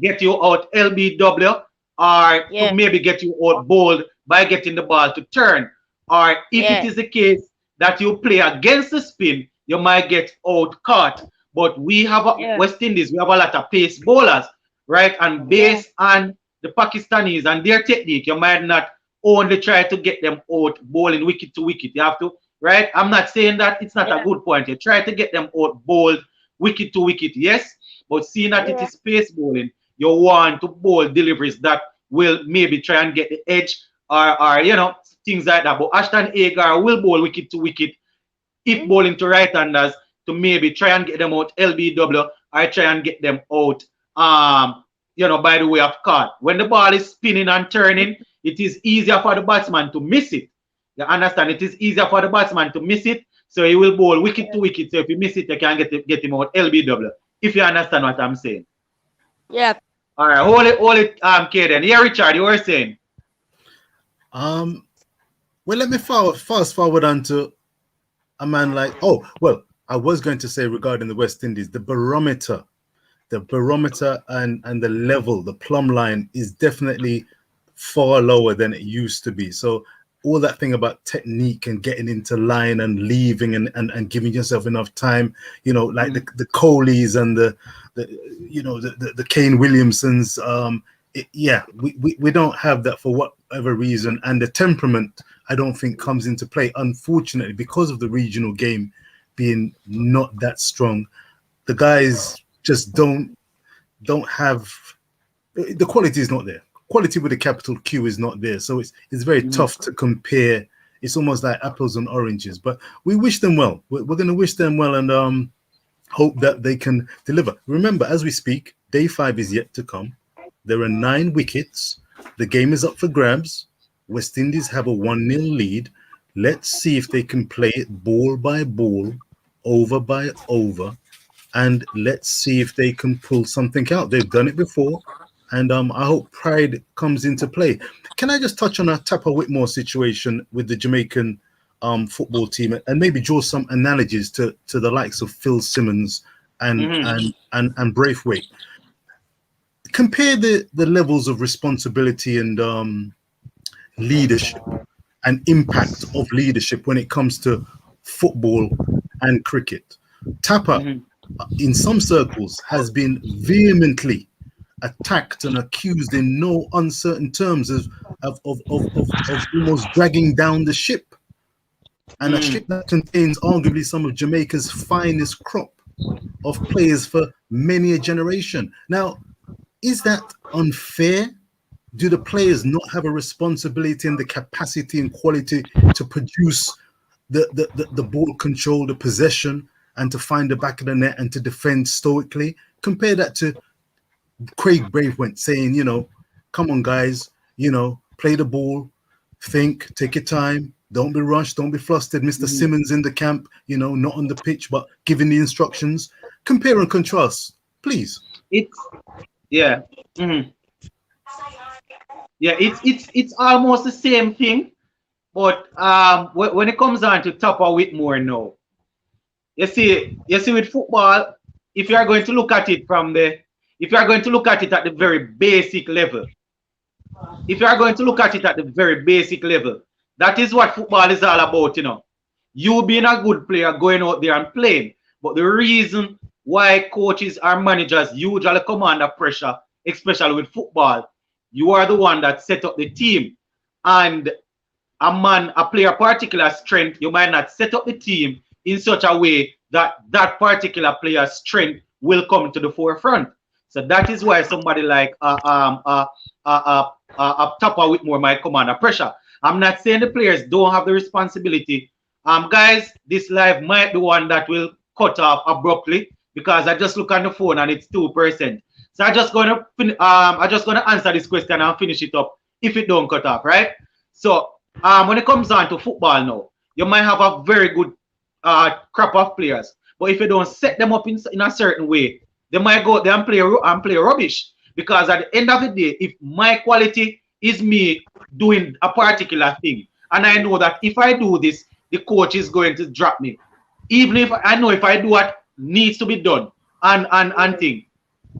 get you out LBW or to maybe get you out bowled by getting the ball to turn. Or if it is the case that you play against the spin, you might get out caught. But we have West Indies, we have a lot of pace bowlers, right? And based on the Pakistanis and their technique, you might not only try to get them out bowling wicket to wicket. You have to, right? I'm not saying that it's not a good point. You try to get them out bowled wicket to wicket, yes. But seeing that it is pace bowling, you want to bowl deliveries that will maybe try and get the edge or you know, things like that. But Ashton Agar will bowl wicket to wicket if bowling to right-handers to maybe try and get them out LBW or try and get them out you know, by the way of caught. When the ball is spinning and turning, it is easier for the batsman to miss it. You understand? It is easier for the batsman to miss it, so he will bowl wicket to wicket. So if you miss it, you can get him out LBW. If you understand what I'm saying. Yeah. All right, hold it, Kaden. Yeah, Richard, you were saying. Well, let me fast forward on to a man like, I was going to say regarding the West Indies, the barometer and the level, the plumb line is definitely far lower than it used to be. So all that thing about technique and getting into line and leaving and giving yourself enough time, you know, like the Kohlis and the Kane Williamsons, we don't have that for whatever reason, and the temperament I don't think comes into play, unfortunately, because of the regional game being not that strong. The guys just don't have the quality is not there. Quality with a capital Q is not there, so it's very tough to compare. It's almost like apples and oranges, but we wish them well. We're going to wish them well and hope that they can deliver. Remember, as we speak, day 5 is yet to come. There are 9 wickets. The game is up for grabs. West Indies have a 1-0 lead. Let's see if they can play it ball by ball, over by over, and let's see if they can pull something out. They've done it before. And I hope pride comes into play. Can I just touch on a Tapper Whitmore situation with the Jamaican football team and maybe draw some analogies to the likes of Phil Simmons and Braithwaite? Compare the levels of responsibility and leadership and impact of leadership when it comes to football and cricket. Tapper, in some circles, has been vehemently attacked and accused in no uncertain terms of almost dragging down the ship, and a ship that contains arguably some of Jamaica's finest crop of players for many a generation. Now, is that unfair? Do the players not have a responsibility and the capacity and quality to produce the ball control, the possession, and to find the back of the net and to defend stoically? Compare that to Craig Braithwaite saying, you know, come on, guys, you know, play the ball, think, take your time, don't be rushed, don't be flustered. Mr. Simmons in the camp, you know, not on the pitch, but giving the instructions. Compare and contrast, please. It's almost the same thing, but when it comes down to Tapper Whitmore now, you see with football, if you are going to look at it at the very basic level, that is what football is all about, you know. You being a good player, going out there and playing. But the reason why coaches or managers usually come under pressure, especially with football, you are the one that set up the team. And a player particular strength, you might not set up the team in such a way that that particular player's strength will come to the forefront. So that is why somebody like Tapa Whitmore might come under pressure. I'm not saying the players don't have the responsibility. Guys, this live might be one that will cut off abruptly because I just look on the phone and it's 2%. So I'm just gonna answer this question and finish it up if it don't cut off, right? So when it comes down to football now, you might have a very good crop of players, but if you don't set them up in a certain way, they might go there and play rubbish. Because at the end of the day, if my quality is me doing a particular thing, and I know that if I do this, the coach is going to drop me. Even if I know if I do what needs to be done and thing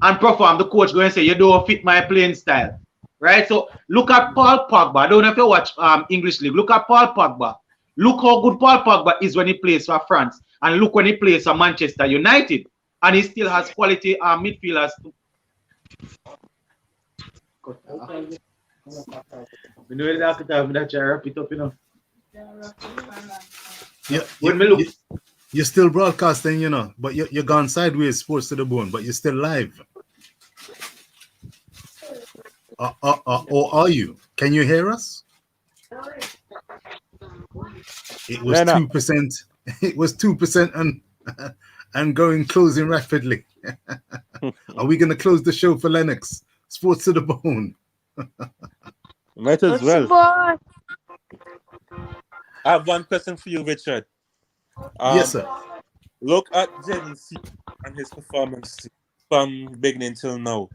and perform, the coach going to say you don't fit my playing style. Right? So look at Paul Pogba. I don't know if you watch English League. Look at Paul Pogba. Look how good Paul Pogba is when he plays for France. And look when he plays for Manchester United. And he still has quality midfielders. You're still broadcasting, you know, but you're gone sideways, sports to the bone, but you're still live. Or are you? Can you hear us? It was 2%. It was 2% and closing rapidly. Are we going to close the show for Lennox? Sports to the bone. Might as well. I have one question for you, Richard. Yes, sir. Look at Jaden Seals and his performance from beginning till now.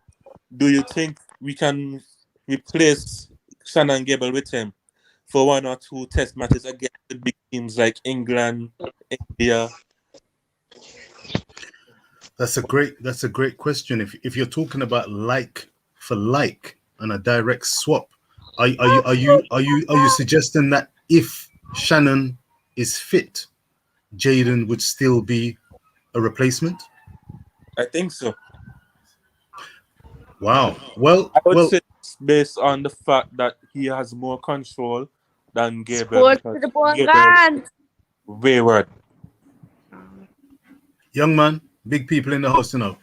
Do you think we can replace Shannon Gable with him for 1 or 2 test matches against the big teams like England, India? That's a great question. If you're talking about like for like and a direct swap, are you suggesting that if Shannon is fit, Jaden would still be a replacement? I think so. Wow. Well, I would say it's based on the fact that he has more control than Gabriel. Wayward. Young man, big people in the house, you know.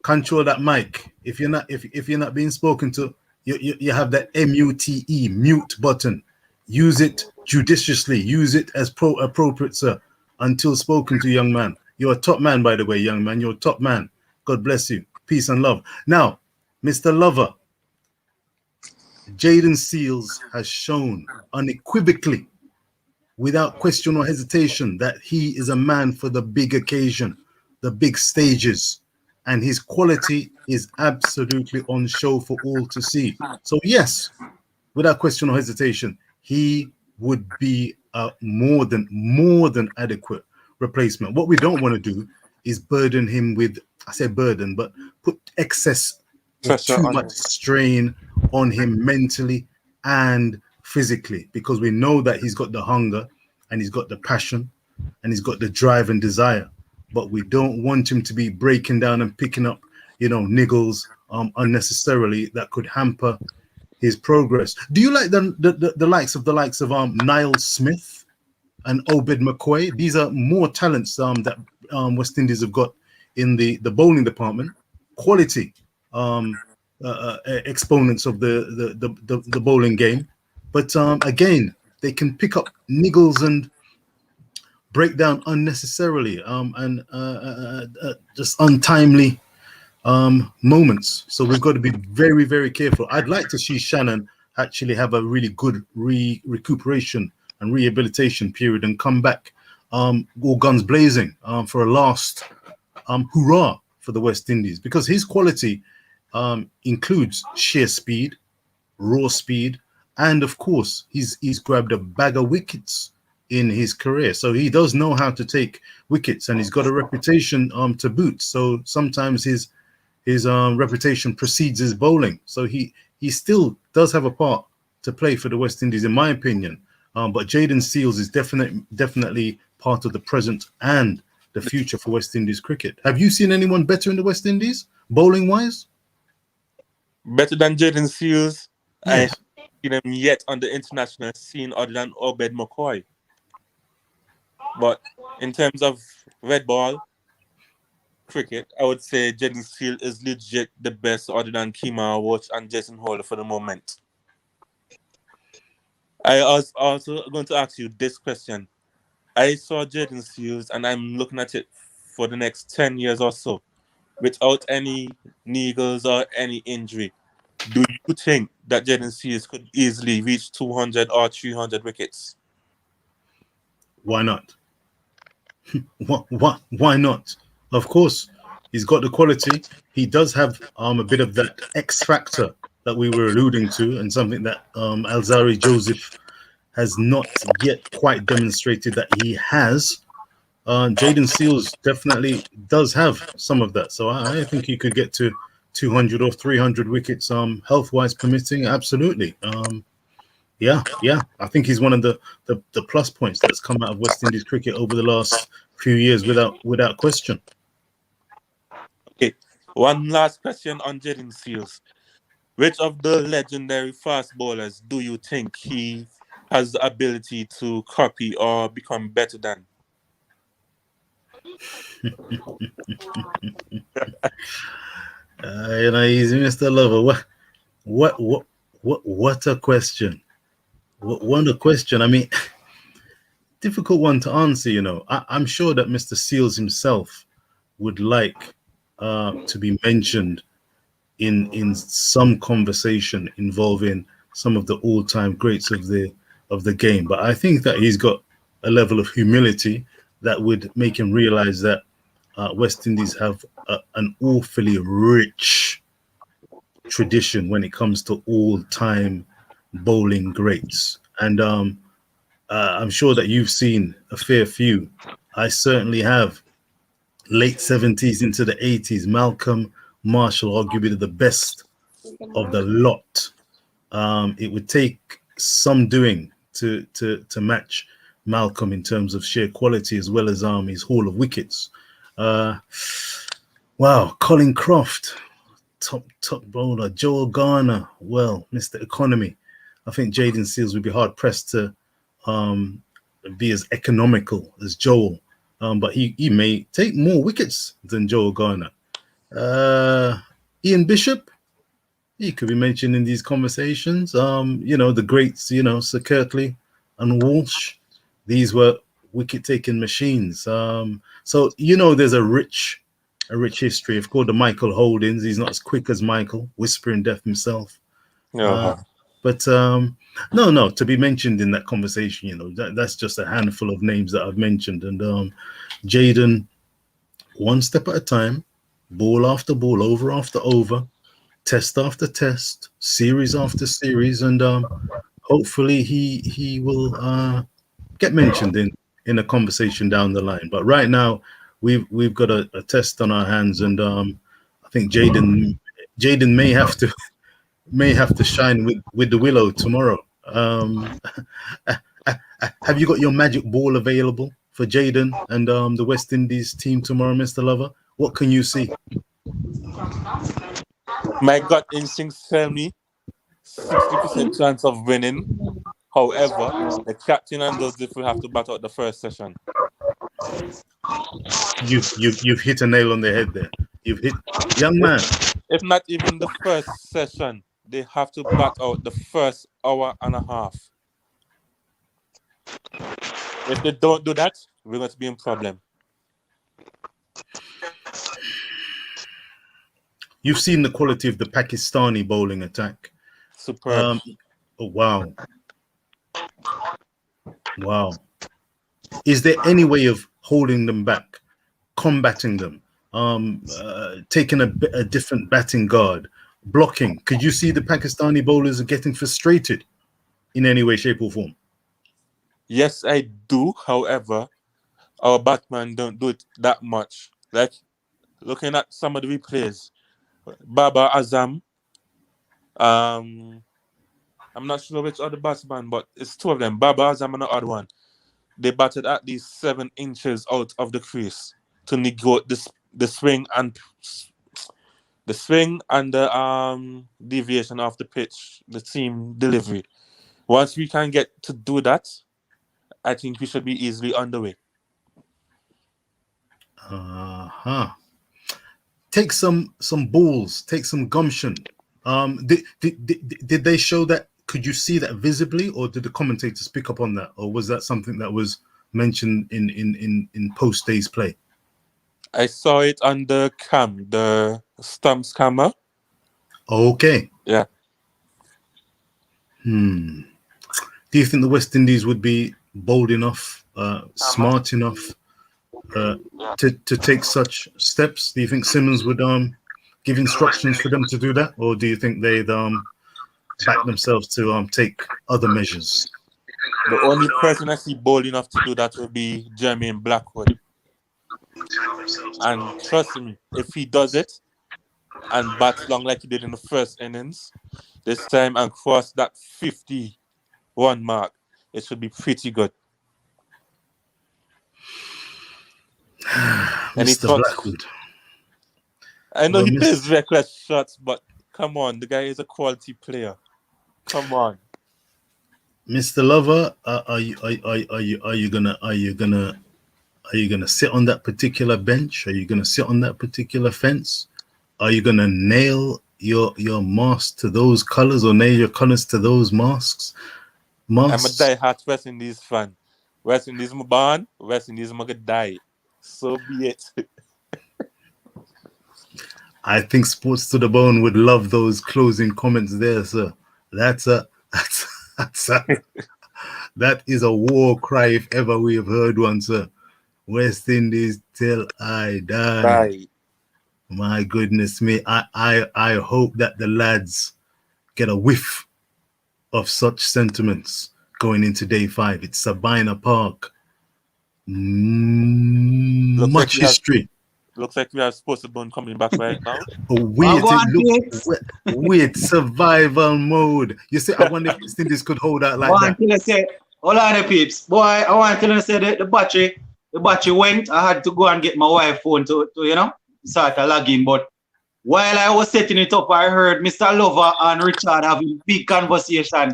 Control that mic. If you're not being spoken to, you have that MUTE mute button. Use it judiciously. Use it as appropriate, sir. Until spoken to, young man. You're a top man, by the way, young man. You're a top man. God bless you. Peace and love. Now, Mr. Lover, Jaden Seals has shown unequivocally, without question or hesitation, that he is a man for the big occasion, the big stages, and his quality is absolutely on show for all to see. So yes, without question or hesitation, he would be a more than adequate replacement. What we don't want to do is burden him with, I say burden, but put excess or too much strain on him mentally and physically, because we know that he's got the hunger and he's got the passion and he's got the drive and desire, but we don't want him to be breaking down and picking up, you know, niggles unnecessarily that could hamper his progress. Do you like the likes of Niall Smith and Obed McCoy? These are more talents that West Indies have got in the bowling department. Quality exponents of the bowling game, but again, they can pick up niggles and break down unnecessarily and just untimely moments. So we've got to be very, very careful. I'd like to see Shannon actually have a really good recuperation and rehabilitation period and come back all guns blazing for a last hurrah for the West Indies, because his quality includes sheer speed, raw speed, and of course he's grabbed a bag of wickets in his career, so he does know how to take wickets, and he's got a reputation to boot. So sometimes his reputation precedes his bowling, so he still does have a part to play for the West Indies, in my opinion. But Jaden Seals is definitely part of the present and the future for West Indies cricket. Have you seen anyone better in the West Indies, bowling wise? Better than Jaden Seals. I Yes. haven't seen him yet on the international scene other than Obed McCoy. But in terms of red ball cricket, I would say Jaden Seals is legit the best other than Kemar Walsh and Jason Holder for the moment. I was also going to ask you this question. I saw Jaden Seals and I'm looking at it for the next 10 years or so without any niggles or any injury. Do you think that Jaden Seals could easily reach 200 or 300 wickets? Why not? Why not? Of course, he's got the quality. He does have a bit of that X factor that we were alluding to, and something that Alzari Joseph has not yet quite demonstrated that he has. Jaden Seals definitely does have some of that. So I think he could get to 200 or 300 wickets, health-wise permitting. Absolutely. Yeah. I think he's one of the plus points that's come out of West Indies cricket over the last few years without question. Okay, one last question on Jaden Seals. Which of the legendary fast bowlers do you think he has the ability to copy or become better than? Easy, Mr. Lover. What a question. What a question. I mean, difficult one to answer, I'm sure that Mr. Seals himself would like to be mentioned in some conversation involving some of the all-time greats of the game. But I think that he's got a level of humility that would make him realize that West Indies have an awfully rich tradition when it comes to all-time bowling greats. And I'm sure that you've seen a fair few. I certainly have. Late 70s into the 80s, Malcolm Marshall, arguably the best of the lot. It would take some doing to match Malcolm in terms of sheer quality as well as his haul of wickets. Wow, Colin Croft, top bowler. Joel Garner, well, Mr. Economy. I think Jaden Seals would be hard pressed to be as economical as Joel, but he may take more wickets than Joel Garner. Ian Bishop, he could be mentioned in these conversations. The greats, Sir Kirtley and Walsh, these were wicket-taking machines. So there's a rich history. Of course, the Michael Holdings, he's not as quick as Michael, whispering death himself. But no, to be mentioned in that conversation, that's just a handful of names that I've mentioned. And Jaden, one step at a time, ball after ball, over after over, test after test, series after series, and hopefully he will get mentioned in a conversation down the line. But right now, we've got a test on our hands, and I think Jaden may have to shine with the willow tomorrow. Have you got your magic ball available for Jaden and the West Indies team tomorrow, Mr. Lover? What can you see? My gut instincts tell me 60% chance of winning. However, the captain and those will have to bat out the first session. You've hit a nail on the head there. You've hit, young man. If not even the first session, they have to bat out the first hour and a half. If they don't do that, we're going to be in problem. You've seen the quality of the Pakistani bowling attack. Superb. Wow. Is there any way of holding them back, combating them, taking a different batting guard, blocking? Could you see the Pakistani bowlers are getting frustrated in any way, shape, or form? Yes, I do. However, our batsmen don't do it that much. Like, looking at some of the replays, Babar Azam, I'm not sure which other batsman, but it's two of them, Babar Azam and the other one. They batted at least 7 inches out of the crease to negate the swing and The swing and the deviation of the pitch, the team delivery. Once we can get to do that, I think we should be easily underway. Take some balls, take some gumption. Did they show that? Could you see that visibly, or did the commentators pick up on that, or was that something that was mentioned in post day's play? I saw it on the cam, the Stumps camera. Okay. Yeah. Do you think the West Indies would be bold enough, smart enough to take such steps? Do you think Simmons would give instructions for them to do that, or do you think they'd back themselves to take other measures? The only person I see bold enough to do that would be Jermaine Blackwood. And trust me, if he does it and bats long like he did in the first innings this time and cross that 51 mark, it should be pretty good. Mr. Blackwood. I know he plays reckless shots, but come on, the guy is a quality player. Come on, Mr. Lover. Are you gonna sit on that particular bench? Are you gonna sit on that particular fence? Are you gonna nail your mask to those colors, or nail your colors to those masks? I'm a die-hard West Indies fan. West Indies my born, West Indies my gonna die. So be it. I think Sports to the Bone would love those closing comments there, sir. That is a war cry if ever we have heard one, sir. West Indies till I die. My goodness me. I hope that the lads get a whiff of such sentiments going into day 5. It's Sabina Park. Much history. Looks like we have Sports to Bone coming back right now. Wait, survival mode. You see, I wonder if West Indies could hold out like that. Hold on, peeps. Boy, I want to say that the battery went. I had to go and get my wife phone to start a login. But while I was setting it up, I heard Mr. Lover and Richard having big conversation.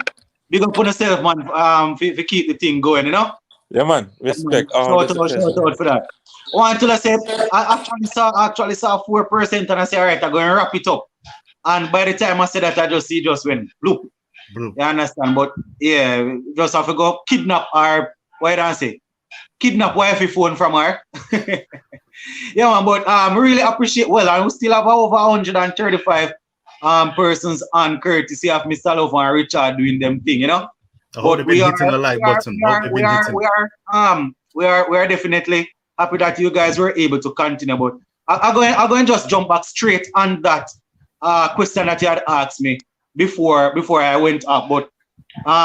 Big up on yourself, man, to keep the thing going, Yeah, man. Respect. Shout out for that. Until I said, I actually saw 4%, and I said, all right, I'm going to wrap it up. And by the time I said that, it just went bloop. You understand? But yeah, just have to go kidnap her. What did I say? Kidnap wifey phone from her. Yeah, man. But really appreciate. Well, and we still have over 135 persons on courtesy of Mr. Love and Richard doing them thing, But we are hitting the like button. We are definitely happy that you guys were able to continue. But I'm going to just jump back straight on that question that you had asked me before I went up. But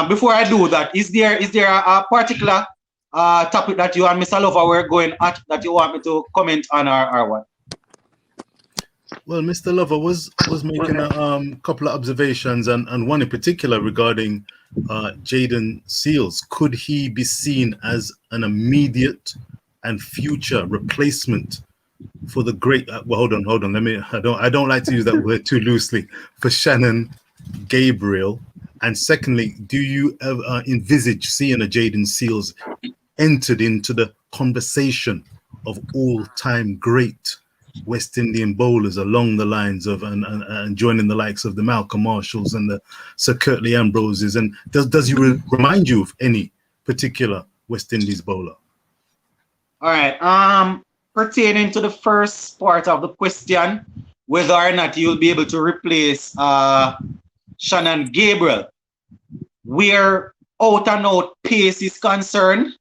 before I do that, is there a particular topic that you and Mr. Lover were going at that you want me to comment on or what? Well, Mr. Lover was making a couple of observations, and one in particular regarding Jayden Seales. Could he be seen as an immediate and future replacement for the great? Well, hold on. I don't like to use that word too loosely, for Shannon Gabriel. And secondly, do you ever envisage seeing a Jayden Seales entered into the conversation of all-time great West Indian bowlers along the lines of and joining the likes of the Malcolm Marshalls and the Sir Curtly Ambroses? And does he remind you of any particular West Indies bowler? All right. Pertaining to the first part of the question, whether or not you'll be able to replace Shannon Gabriel, where out and out pace is concerned,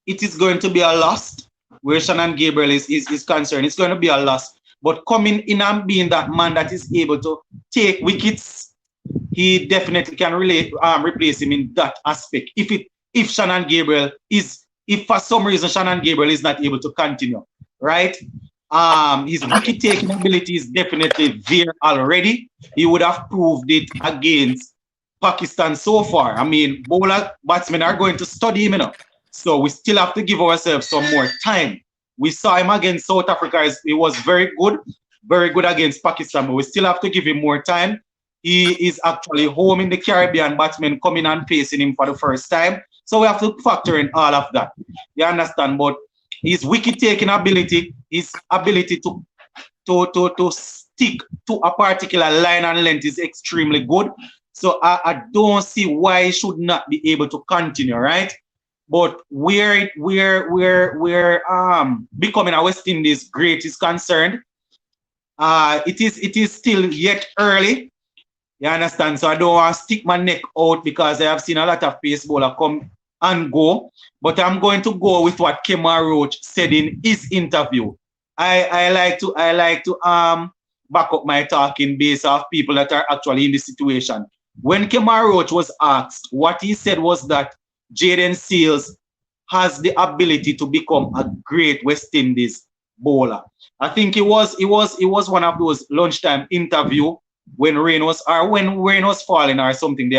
it is going to be a loss. Where Shannon Gabriel is concerned, it's going to be a loss. But coming in and being that man that is able to take wickets, he definitely can replace him in that aspect. If Shannon Gabriel if for some reason Shannon Gabriel is not able to continue, right? His wicket taking ability is definitely there already. He would have proved it against Pakistan so far. I mean, batsmen are going to study him, So we still have to give ourselves some more time. We saw him against South Africa. He was very good. very good against Pakistan, but we still have to give him more time. He is actually home in the Caribbean, batsmen coming and facing him for the first time. So we have to factor in all of that. You understand? But his wicket-taking ability, his ability to stick to a particular line and length is extremely good. So I don't see why he should not be able to continue, right? But where becoming a West Indies great is concerned, it is still yet early. You understand? So I don't want to stick my neck out because I have seen a lot of pace bowler come and go. But I'm going to go with what Kemar Roach said in his interview. I like to back up my talking based off people that are actually in the situation. When Kemar Roach was asked, what he said was that Jayden Seales has the ability to become a great West Indies bowler. I think it was one of those lunchtime interview when rain was falling or something. They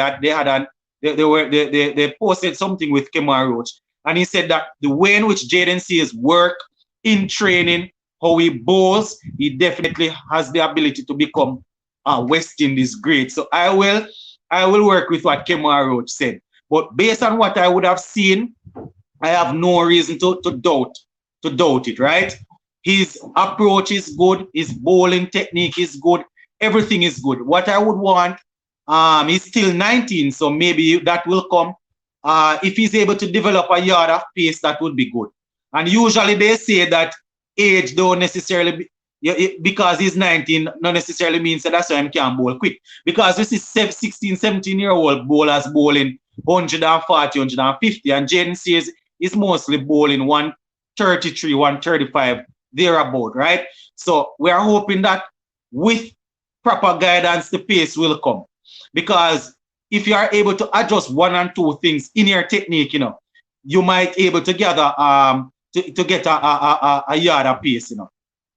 posted something with Kemar Roach, and he said that the way in which Jayden Seales work in training, how he bowls, he definitely has the ability to become a West Indies great. So I will work with what Kemar Roach said. But based on what I would have seen, I have no reason to doubt it, right? His approach is good, his bowling technique is good, everything is good. What I would want, he's still 19, so maybe that will come. If he's able to develop a yard of pace, that would be good. And usually they say that age don't necessarily because he's 19, not necessarily means that that's why he can bowl quick. Because this is 16, 17-year-old bowlers bowling 140, 150, and Jayden Seales is mostly bowling 133, 135, thereabout, right? So we are hoping that with proper guidance, the pace will come. Because if you are able to adjust one and two things in your technique, you might able to gather to get a yard of pace,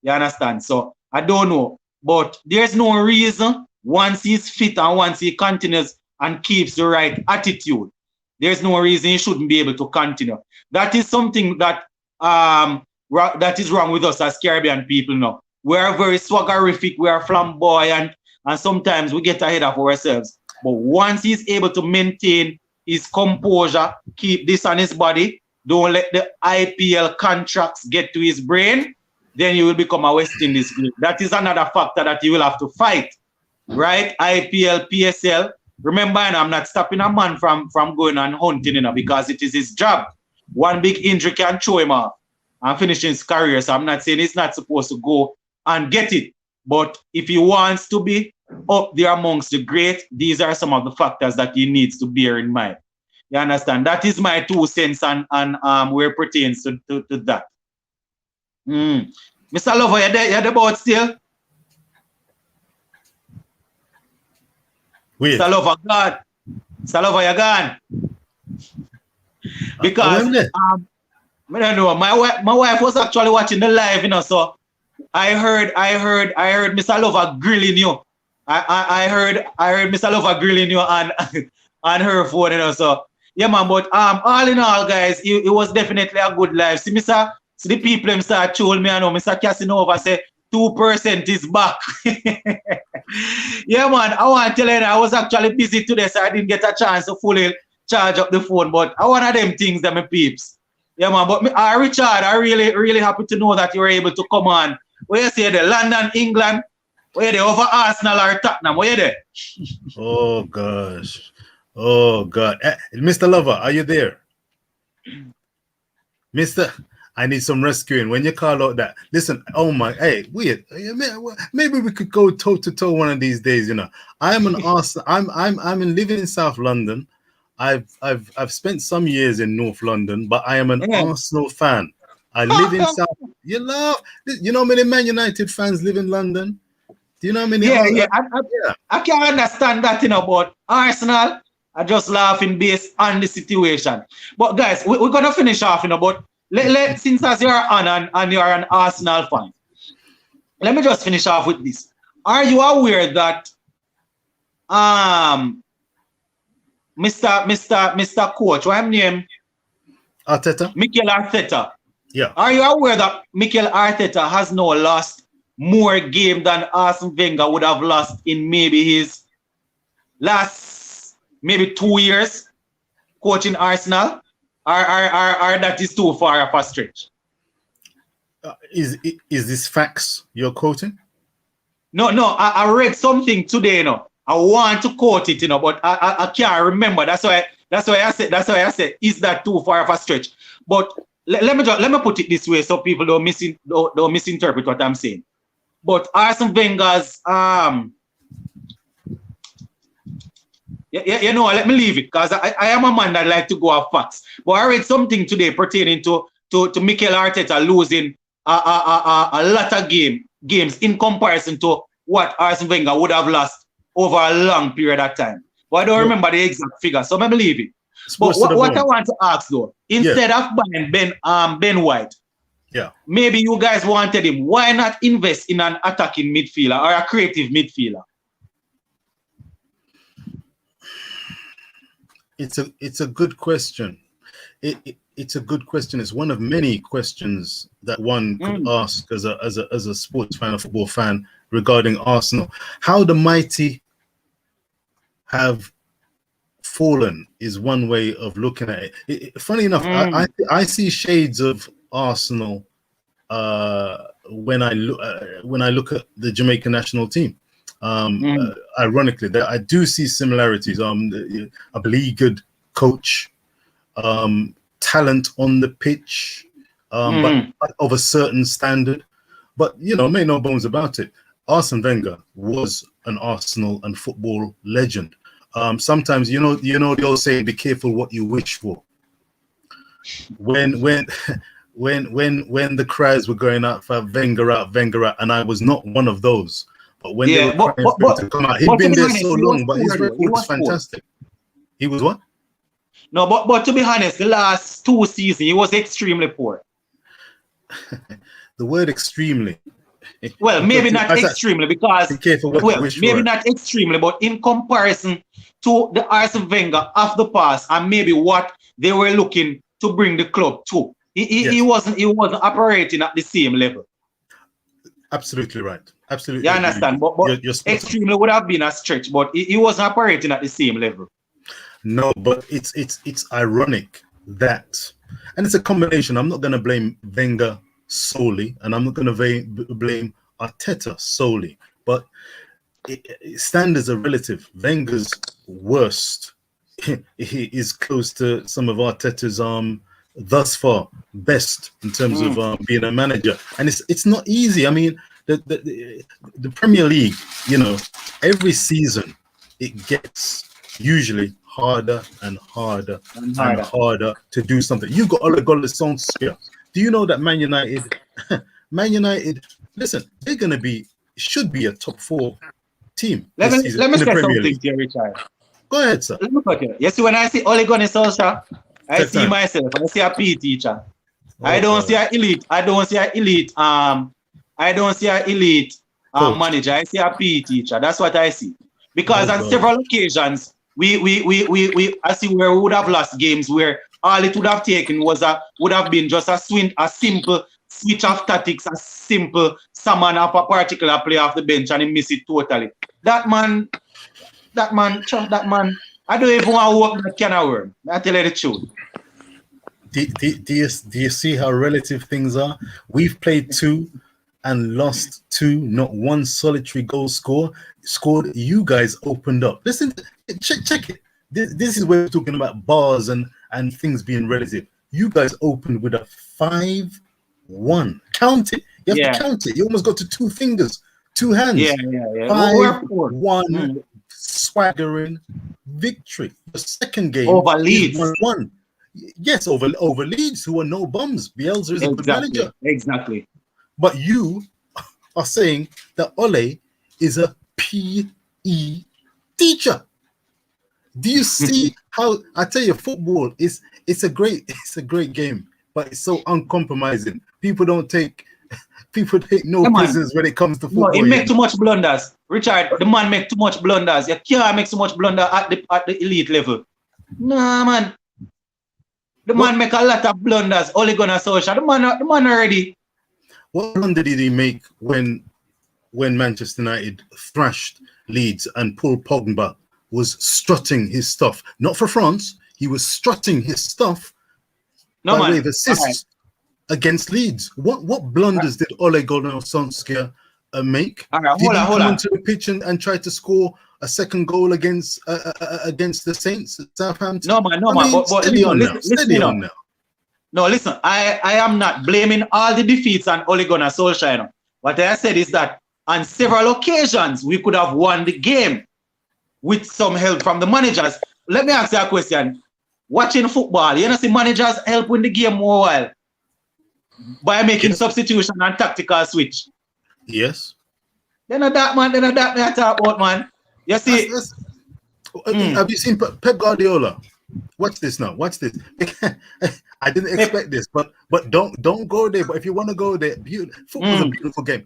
You understand? So I don't know. But there's no reason once he's fit and once he continues and keeps the right attitude, there's no reason he shouldn't be able to continue. That is something that that is wrong with us as Caribbean people now. We are very swaggerific, we are flamboyant, and sometimes we get ahead of ourselves. But once he's able to maintain his composure, keep this on his body, don't let the IPL contracts get to his brain, then he will become a West Indies great. That is another factor that he will have to fight, right? IPL, PSL. Remember, I'm not stopping a man from going and hunting, because it is his job. One big injury can throw him off and finish his career. So I'm not saying he's not supposed to go and get it. But if he wants to be up there amongst the great, these are some of the factors that he needs to bear in mind. You understand? That is my 2 cents and where it pertains to that. Mr. Lover, you're the boat still? Wait. Mr. Lover, God. Mr. Lover, you're gone. Because I don't know. My wife was actually watching the live, so I heard Mr. Lover grilling you. I heard Mr. Lover grilling you on her phone, so yeah, man. But all in all, guys, it was definitely a good live. See, the people them start told me, Mr. Casanova say 2% is back. Yeah, man. I want to tell you, I was actually busy today, so I didn't get a chance to fully charge up the phone. But I one of them things that my peeps. Yeah, man. But Richard, I really happy to know that you were able to come on. Where you say the London, England? Where they over Arsenal or Tottenham? Where you there? Oh gosh. Oh God. Mr. Lover, are you there? Mr. I need some rescuing. When you call out that, listen, oh my, hey, wait, maybe we could go toe to toe one of these days, I'm an Arsenal, I'm living in South London. I've spent some years in North London, but I am an Arsenal fan. I live in South. You laugh. You know how many Man United fans live in London? Do you know how many? Yeah. I can't understand that, but Arsenal are just laughing based on the situation. But guys, we're gonna finish off, but since as you're on and you're an Arsenal fan, let me just finish off with this. Are you aware that Mr. Coach, what's his name? Arteta? Mikel Arteta. Yeah. Are you aware that Mikel Arteta has now lost more game than Arsene Wenger would have lost in maybe his last maybe 2 years coaching Arsenal, or that is too far of a stretch? Is this facts you're quoting? No, I read something today, I want to quote it, but I can't remember. That's why I said, is that too far of a stretch? But let me put it this way so people don't misinterpret what I'm saying. But Arsene Wenger's let me leave it, because I am a man that like to go off facts. But I read something today pertaining to Mikel Arteta losing a lot of games in comparison to what Arsene Wenger would have lost over a long period of time. But I don't remember the exact figure, so let me leave it. But what I want to ask though, instead of buying Ben White, maybe you guys wanted him, why not invest in an attacking midfielder or a creative midfielder? It's a good question. It's a good question. It's one of many questions that one could ask as a sports fan, a football fan, regarding Arsenal. How the mighty have fallen is one way of looking at it. Funny enough, I see shades of Arsenal when I look at the Jamaican national team. Ironically, I do see similarities. A beleaguered coach, talent on the pitch, but of a certain standard. But make no bones about it, Arsene Wenger was an Arsenal and football legend. Sometimes the old saying, "Be careful what you wish for." When the cries were going out for Wenger out, and I was not one of those. But when they were crying for him to come out, he'd been there so long, but his record was fantastic. He was what? No, but to be honest, the last 2 seasons he was extremely poor. The word extremely. Well, maybe not extremely, because not extremely, but in comparison to the Arsene Wenger of the past and maybe what they were looking to bring the club to, he wasn't operating at the same level. Absolutely right. Absolutely. You understand? But you're extremely would have been a stretch, but he wasn't operating at the same level. No, but it's ironic that, and it's a combination. I'm not going to blame Wenger solely, and I'm not going to blame Arteta solely, but standards are relative. Wenger's worst is close to some of Arteta's thus far best in terms of being a manager, and it's not easy. I mean, the Premier League, every season it gets usually harder and harder and harder to do something. You got Ole Gunnar Solskjaer. Do you know that Man United, listen, they're going to should be a top 4 team. Let me say something to you, Richard. Go ahead, sir. Let me cut you. You see, when I see Ole Gunnar Solskjaer, I see myself. I see a PE teacher. I don't see an elite manager. I see a PE teacher. That's what I see. Because on several occasions, I see where we would have lost games where all it would have taken would have been just a simple switch of tactics, a simple summon of a particular player off the bench, and he miss it totally. That man, I don't even want to work that kind of work. I tell you the truth. Do you see how relative things are? We've played 2 and lost 2, not one solitary goal scored. You guys opened up. Listen, check it. This is where we're talking about bars and things being relative. You guys opened with a 5-1. Count it. You have to count it. You almost got to 2 fingers, 2 hands. 5-1 swaggering victory. The second game over Leeds. 1-1. Yes, over Leeds, who are no bums. Bielsa is a good manager. Exactly. But you are saying that Ole is a PE teacher. Do you see how I tell you, football it's a great game, but it's so uncompromising. People take no prisoners when it comes to football. No, he make too much blunders. Richard, the man make too much blunders. You can't make so much blunder at the elite level. Nah, man. The man make a lot of blunders. Ole Gunnar Solskjaer. The man already. What blunder did he make when when Manchester United thrashed Leeds and Paul Pogba was strutting his stuff. Not for France. He was strutting his stuff by way of assists against Leeds. What blunders did Ole Gunnar Solskjaer make? Did he come onto the pitch and try to score a second goal against the Saints at Southampton? No, man. But listen now. No, listen. I am not blaming all the defeats on Ole Gunnar Solskjaer. What I said is that on several occasions we could have won the game with some help from the managers. Let me ask you a question. Watching football, you know, see managers help win the game more while by making substitution and tactical switch. Yes. Then that man I talk about, man. You see. Have you seen Pep Guardiola? Watch this now. Watch this. I didn't expect this, but don't go there. But if you want to go there, football's a beautiful game.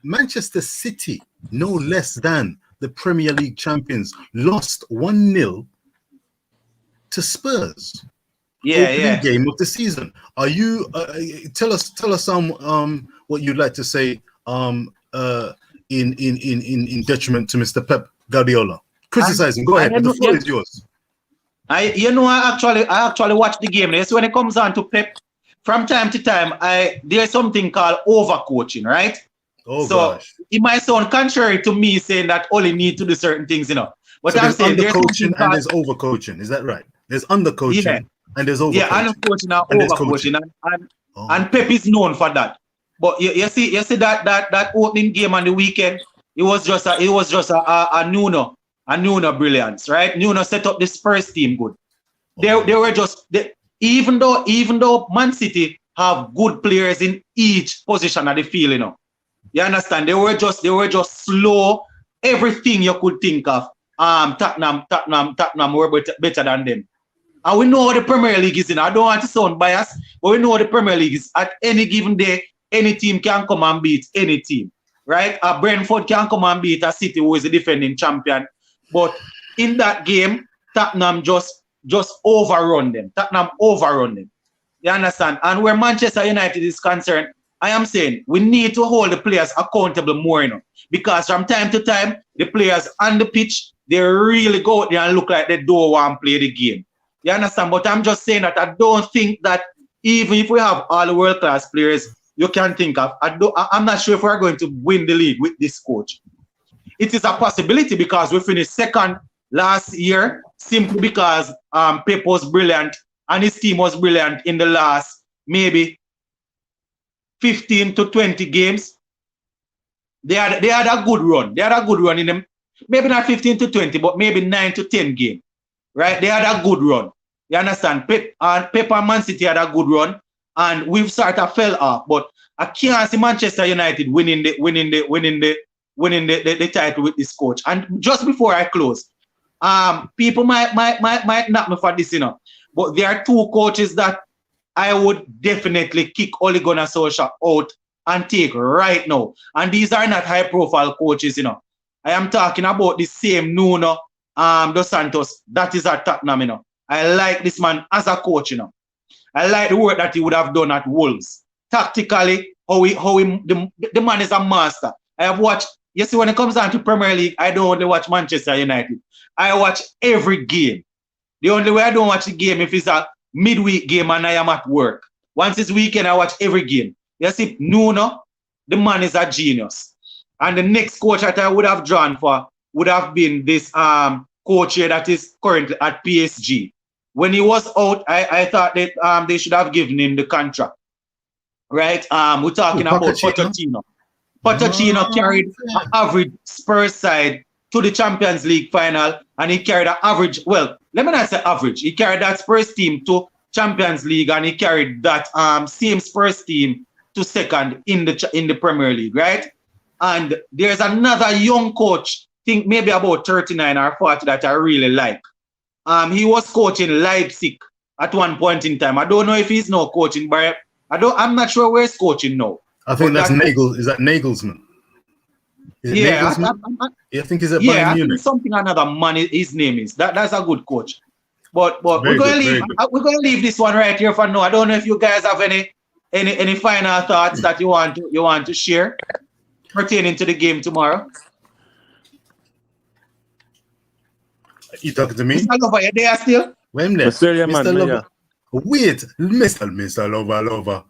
Manchester City, no less than the Premier League champions, lost 1-0 to Spurs. Opening game of the season. Are you tell us what you'd like to say in detriment to Mr. Pep Guardiola? Criticize him. Go ahead. The floor is yours. I actually watch the game. Yes, when it comes on to Pep, from time to time, there's something called overcoaching, right? Gosh. It might sound contrary to me saying that Ole need to do certain things, you know. But so I'm saying there's undercoaching and there's overcoaching. Is that right? There's undercoaching and there's overcoaching. Yeah, undercoaching and overcoaching, and Pep is known for that. But you see that opening game on the weekend, it was just a Nuno brilliance, right? Nuno set up this first team good. They were just even though Man City have good players in each position of the field, you know. You understand? They were just slow. Everything you could think of. Tottenham were better than them. And we know the Premier League is in. I don't want to sound biased, but we know the Premier League is at any given day, any team can come and beat any team. Right? Brentford can come and beat a City who is the defending champion. But in that game, Tottenham just overrun them. You understand? And where Manchester United is concerned, I am saying we need to hold the players accountable more, you know, because from time to time, the players on the pitch, they really go out there and look like they don't want to play the game. You understand? But I'm just saying that I don't think that even if we have all the world-class players you can think of, I'm not sure if we're going to win the league with this coach. It is a possibility because we finished second last year simply because Pep was brilliant and his team was brilliant in the last maybe 15 to 20 games. They had a good run. They had a good run in them. Maybe not 15 to 20, but maybe 9 to 10 games. Right? They had a good run. You understand? Pep and Man City had a good run, and we've sort of fell off. But I can't see Manchester United winning the title with this coach. And just before I close, people might knock me for this, you know. But there are two coaches that I would definitely kick Ole Gunnar Solskjaer out and take right now. And these are not high-profile coaches, you know. I am talking about the same Nuno Dos Santos. That is at Tottenham, you know. I like this man as a coach, you know. I like the work that he would have done at Wolves. Tactically, the man is a master. I have watched, you see, when it comes down to Premier League, I don't only watch Manchester United. I watch every game. The only way I don't watch the game if it's a midweek game and I am at work. Once it's weekend, I watch every game. You see, Nuno, the man is a genius. And the next coach that I would have drawn for would have been this coach here that is currently at PSG. When he was out, I thought that they should have given him the contract. Right? We're talking about Pochettino. Pochettino carried an average Spurs side to the Champions League final, and he carried an average, well, let me not say average, he carried that Spurs team to Champions League, and he carried that same Spurs team to second in the Premier League, right? And there's another young coach, think maybe about 39 or 40, that I really like. He was coaching Leipzig at one point in time. I don't know if he's now coaching, but I'm not sure where he's coaching now. I think that's Nagel. Is that Nagelsmann? Nagelsmann? I think he's at Bayern Munich. Think something another man. His name is that's a good coach. But we're going to leave this one right here for now. I don't know if you guys have any final thoughts that you want to share. pertaining to the game tomorrow? You talking to me? Mr. Lover, you there still? When there? Mr. Man, Mr. Lover. yeah. Wait, Mr. Lover.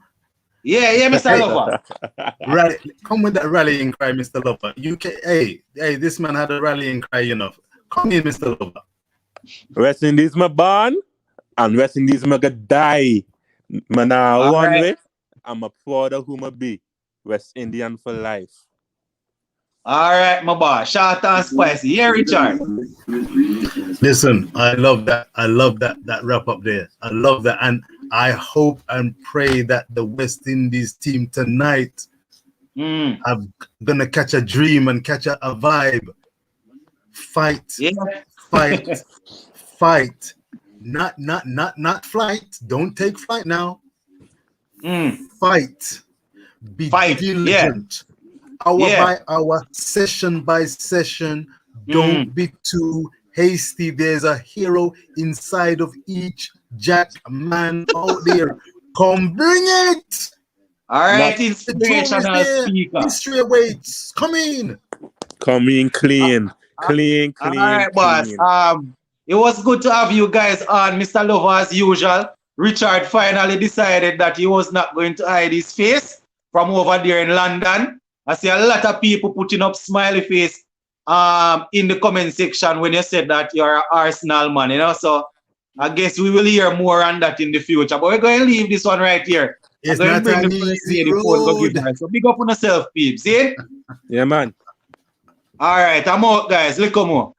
Yeah, Mr. Lover. Right, come with that rallying cry, Mr. Lover. Hey, this man had a rallying cry, you know. Come in, Mr. Lover. West Indies my born, and West Indies my gonna die. Man, one way, I'm a proud of who I be. West Indian for life. All right, my boy. Short and spicy. Yeah, Richard. Listen, I love that. I love that wrap up there. I love that. And I hope and pray that the West Indies team tonight are gonna catch a dream and catch a vibe. Fight. Yeah. Fight. Not flight. Don't take flight now. Fight. Be diligent. Yeah. Hour by hour, session by session. Don't be too hasty. There's a hero inside of each Jack man out there. Come bring it. All right, inspirational speaker. History awaits. Come in. Come in clean. Clean. All right, boss. It was good to have you guys on, Mr. Lover, as usual. Richard finally decided that he was not going to hide his face from over there in London. I see a lot of people putting up smiley face in the comment section when you said that you're an Arsenal man, you know. So I guess we will hear more on that in the future. But we're going to leave this one right here. It's not an easy road. So big up on yourself, peeps. See? Yeah, man. All right, I'm out, guys. Look more.